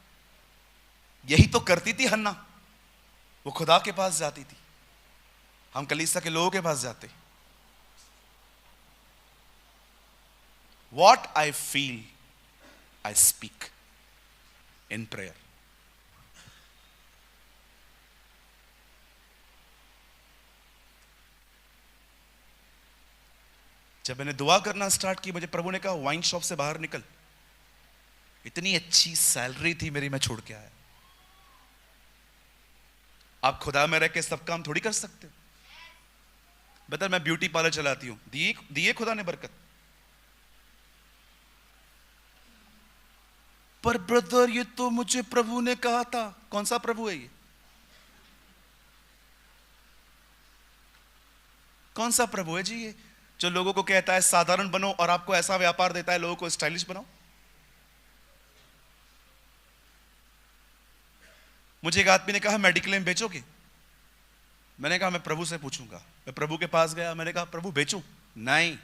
यही तो करती थी हन्ना, वो खुदा के पास जाती थी, हम कलीसिया के लोगों के पास जाते। What I feel, I speak. In prayer. जब मैंने दुआ करना स्टार्ट की, मुझे प्रभु ने कहा वाइन शॉप से बाहर निकल। इतनी अच्छी सैलरी थी मेरी, मैं छोड़ के आया। आप खुदा में रह के सब काम थोड़ी कर सकते हो। बता, मैं ब्यूटी पार्लर चलाती हूं, दिए खुदा ने बरकत। पर ब्रदर, ये तो मुझे प्रभु ने कहा था। कौन सा प्रभु है ये? कौन सा प्रभु है जी ये, जो लोगों को कहता है साधारण बनो और आपको ऐसा व्यापार देता है लोगों को स्टाइलिश बनाओ? मुझे एक आदमी ने कहा मेडिक्लेम बेचोगे? मैंने कहा मैं प्रभु से पूछूंगा। मैं प्रभु के पास गया, मैंने कहा प्रभु बेचूं? नहीं।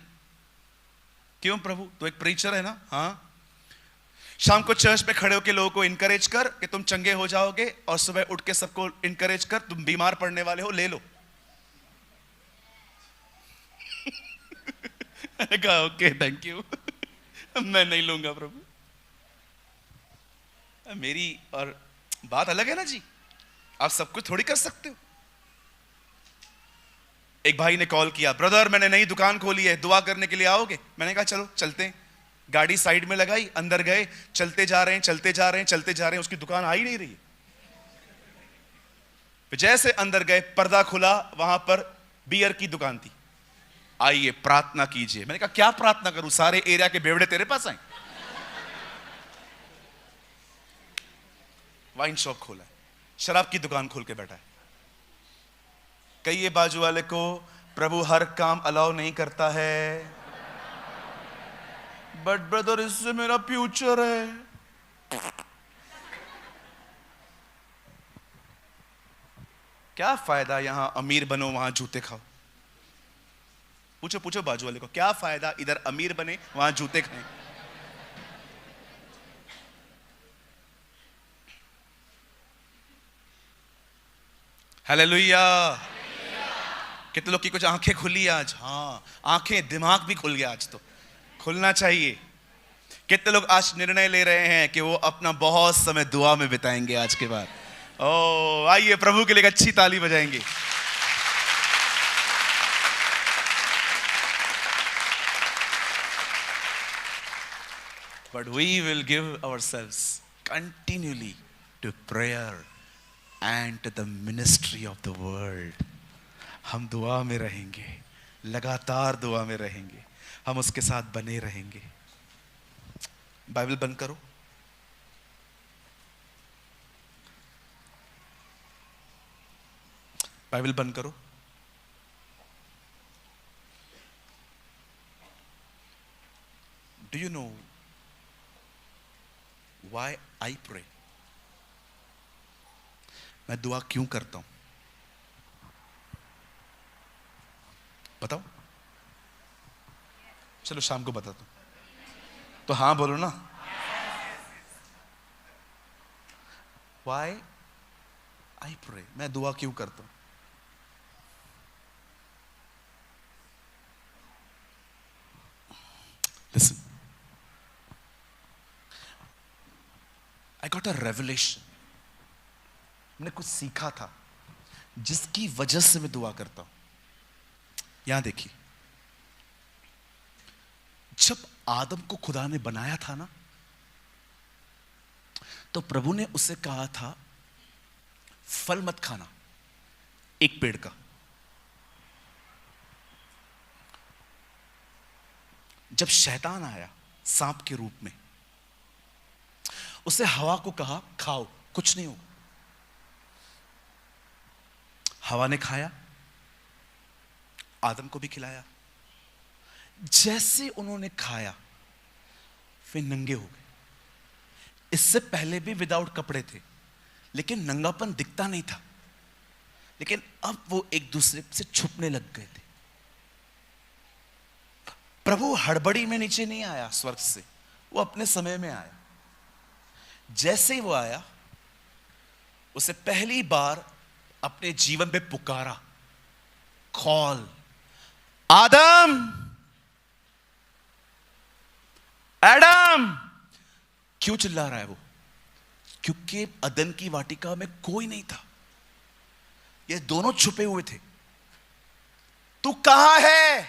क्यों प्रभु? तो एक प्रीचर है ना। हाँ, शाम को चर्च पे खड़े होकर लोगों को इनकरेज कर कि तुम चंगे हो जाओगे, और सुबह उठ के सबको इनकरेज कर तुम बीमार पड़ने वाले हो, ले लो। मैंने कहा ओके थैंक यू। मैं नहीं लूंगा प्रभु। मेरी और बात अलग है ना जी, आप सब कुछ थोड़ी कर सकते हो। एक भाई ने कॉल किया, ब्रदर मैंने नई दुकान खोली है, दुआ करने के लिए आओगे? मैंने कहा चलो चलते हैं। गाड़ी साइड में लगाई, अंदर गए, चलते जा रहे हैं चलते जा रहे हैं चलते जा रहे हैं, उसकी दुकान आ ही नहीं रही। जैसे अंदर गए, पर्दा खुला, वहां पर बियर की दुकान थी। आइए प्रार्थना कीजिए। मैंने कहा क्या प्रार्थना करूं, सारे एरिया के बेवड़े तेरे पास आए? वाइन शॉप खोला है, शराब की दुकान खोल के बैठा है। कहिए बाजू वाले को, प्रभु हर काम अलाउ नहीं करता है, बट ब्रदर इससे मेरा फ्यूचर है। क्या फायदा यहां अमीर बनो वहां जूते खाओ? पूछो पूछो बाजू वाले को, क्या फायदा इधर अमीर बने वहां जूते खाएं? हालेलुया। कितने लोग की कुछ आंखें खुली आज? हाँ, आंखें, दिमाग भी खुल गया आज, तो खुलना चाहिए। कितने लोग आज निर्णय ले रहे हैं कि वो अपना बहुत समय दुआ में बिताएंगे आज के बाद? ओ आइए प्रभु के लिए एक अच्छी ताली बजाएंगे। But we will give ourselves continually to prayer and to the ministry of the word. हम दुआ में रहेंगे, लगातार दुआ में रहेंगे, हम उसके साथ बने रहेंगे। बाइबल बंद करो। बाइबल बंद करो। Do you know why I pray? मैं दुआ क्यों करता हूं? बताओ। चलो शाम को बताता हूं। तो हाँ बोलो ना। Why I pray? मैं दुआ क्यों करता हूं? Listen. I got a revelation. मैंने कुछ सीखा था जिसकी वजह से मैं दुआ करता हूं। यहां देखिए, जब आदम को खुदा ने बनाया था ना, तो प्रभु ने उससे कहा था फल मत खाना, एक पेड़ का। जब शैतान आया सांप के रूप में, उसने हवा को कहा खाओ, कुछ नहीं होगा। हवा ने खाया, आदम को भी खिलाया। जैसे उन्होंने खाया, फिर नंगे हो गए। इससे पहले भी विदाउट कपड़े थे, लेकिन नंगापन दिखता नहीं था। लेकिन अब वो एक दूसरे से छुपने लग गए थे। प्रभु हड़बड़ी में नीचे नहीं आया स्वर्ग से, वो अपने समय में आया। जैसे ही वो आया, उसे पहली बार अपने जीवन में पुकारा, कॉल, आदम, एडम। क्यों चिल्ला रहा है वो? क्योंकि अदन की वाटिका में कोई नहीं था, ये दोनों छुपे हुए थे। तू कहां है?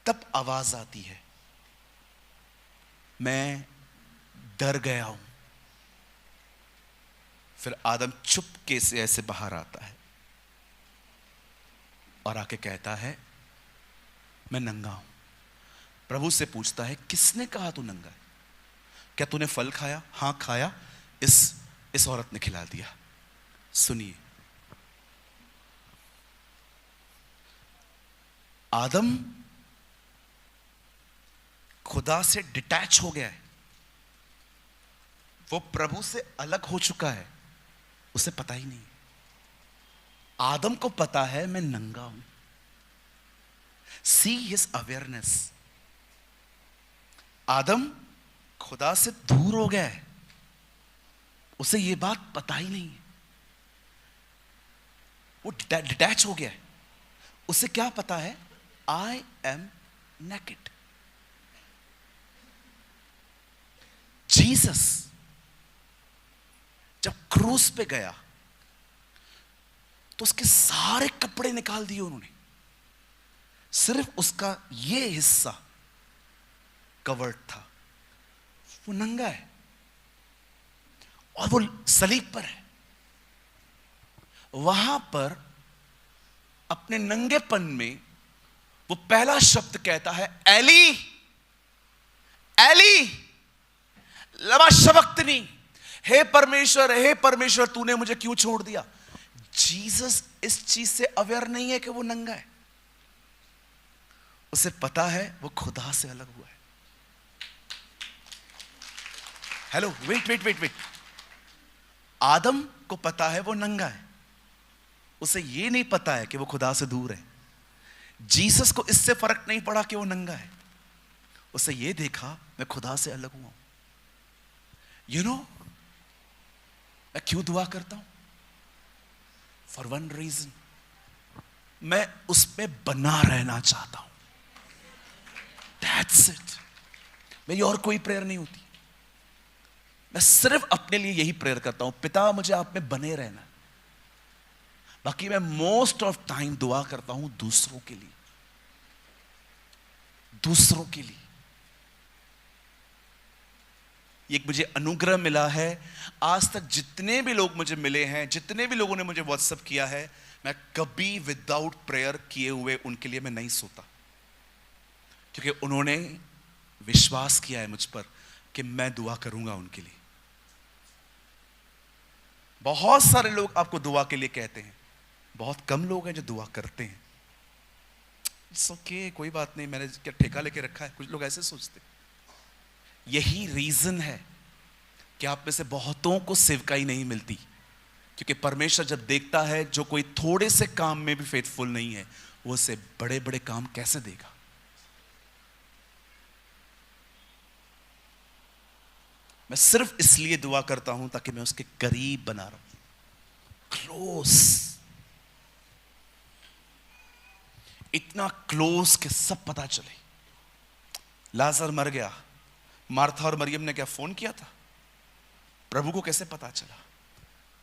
तब आवाज आती है, मैं डर गया हूं। फिर आदम चुपके से ऐसे बाहर आता है और आके कहता है, मैं नंगा हूं। प्रभु से पूछता है, किसने कहा तू नंगा है? क्या तूने फल खाया? हां खाया, इस औरत ने खिला दिया। सुनिए, आदम खुदा से डिटैच हो गया है, वो प्रभु से अलग हो चुका है, उसे पता ही नहीं। आदम को पता है मैं नंगा हूं। See his awareness. आदम खुदा से दूर हो गया है, उसे यह बात पता ही नहीं है। वो डिटैच हो गया है। उसे क्या पता है? I am naked. जीसस जब क्रूस पे गया तो उसके सारे कपड़े निकाल दिए उन्होंने, सिर्फ उसका ये हिस्सा कवर्ड था। वो नंगा है और वो सलीब पर है। वहां पर अपने नंगेपन में वो पहला शब्द कहता है, एली एली लमा शबक्तनी। हे परमेश्वर तूने मुझे क्यों छोड़ दिया? जीसस इस चीज से अवेयर नहीं है कि वो नंगा है। उसे पता है वो खुदा से अलग हुआ है। Hello, wait. आदम को पता है वो नंगा है, उसे ये नहीं पता है कि वो खुदा से दूर है। जीसस को इससे फर्क नहीं पड़ा कि वो नंगा है, उसे ये देखा मैं खुदा से अलग हुआ हूं। यू नो, मैं क्यों दुआ करता हूं? फॉर वन रीजन, मैं उसमें बना रहना चाहता हूं। That's it. मेरी और कोई प्रेयर नहीं होती। मैं सिर्फ अपने लिए यही प्रेयर करता हूं, पिता मुझे आप में बने रहना। बाकी मैं मोस्ट ऑफ टाइम दुआ करता हूं दूसरों के लिए, दूसरों के लिए। एक मुझे अनुग्रह मिला है। आज तक जितने भी लोग मुझे मिले हैं, जितने भी लोगों ने मुझे व्हाट्सएप किया है, मैं कभी विदाउट प्रेयर किए हुए उनके लिए मैं नहीं सोता, क्योंकि उन्होंने विश्वास किया है मुझ पर कि मैं दुआ करूंगा उनके लिए। बहुत सारे लोग आपको दुआ के लिए कहते हैं, बहुत कम लोग हैं जो दुआ करते हैं। इट्स ओके, कोई बात नहीं, मैंने क्या ठेका लेके रखा है? कुछ लोग ऐसे सोचते हैं। यही रीजन है कि आप में से बहुतों को सेवकाई नहीं मिलती, क्योंकि परमेश्वर जब देखता है जो कोई थोड़े से काम में भी फेथफुल नहीं है, वो उसे बड़े बड़े काम कैसे देगा? मैं सिर्फ इसलिए दुआ करता हूं ताकि मैं उसके करीब बना रहूं, क्लोज, इतना क्लोज कि सब पता चले। लाजर मर गया, मार्था और मरियम ने क्या फोन किया था? प्रभु को कैसे पता चला?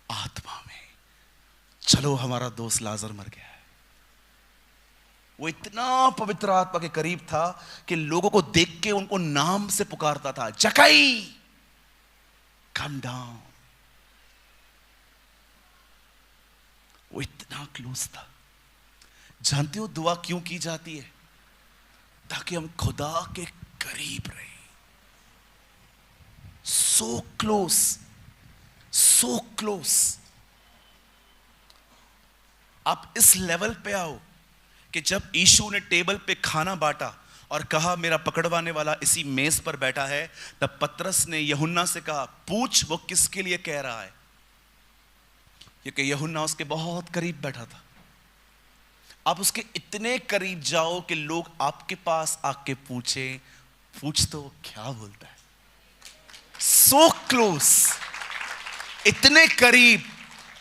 आत्मा में, चलो हमारा दोस्त लाजर मर गया है। वो इतना पवित्र आत्मा के करीब था कि लोगों को देख के उनको नाम से पुकारता था, जकाई कम डाउन। वो इतना क्लोज था। जानते हो दुआ क्यों की जाती है? ताकि हम खुदा के करीब रहें। So close, so close. आप इस लेवल पे आओ कि जब यीशु ने टेबल पे खाना बांटा और कहा मेरा पकड़वाने वाला इसी मेज पर बैठा है, तब पतरस ने यूहन्ना से कहा, पूछ वो किसके लिए कह रहा है, क्योंकि यूहन्ना उसके बहुत करीब बैठा था। आप उसके इतने करीब जाओ कि लोग आपके पास आके पूछ तो क्या बोलता है। सो क्लोज, इतने करीब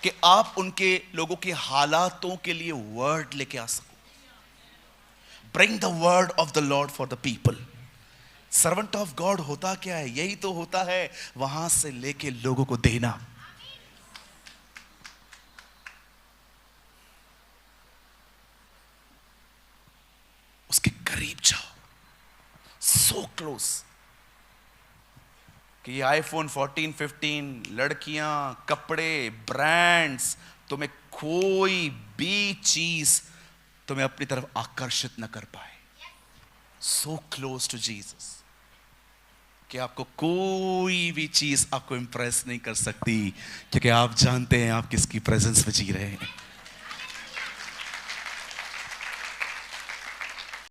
कि आप उनके लोगों के हालातों के लिए वर्ड लेके आ सको। Bring the word of the Lord for the people. Servant of God होता क्या है? यही तो होता है वहां से लेके लोगों को देना। उसके करीब जाओ, सो क्लोज कि ये आईफोन 14 15 लड़कियां, कपड़े, ब्रांड्स, तुम्हें कोई भी चीज तुम्हें अपनी तरफ आकर्षित न कर पाए। सो क्लोज टू जीसस कि आपको कोई भी चीज आपको इंप्रेस नहीं कर सकती, क्योंकि आप जानते हैं आप किसकी प्रेजेंस में जी रहे हैं।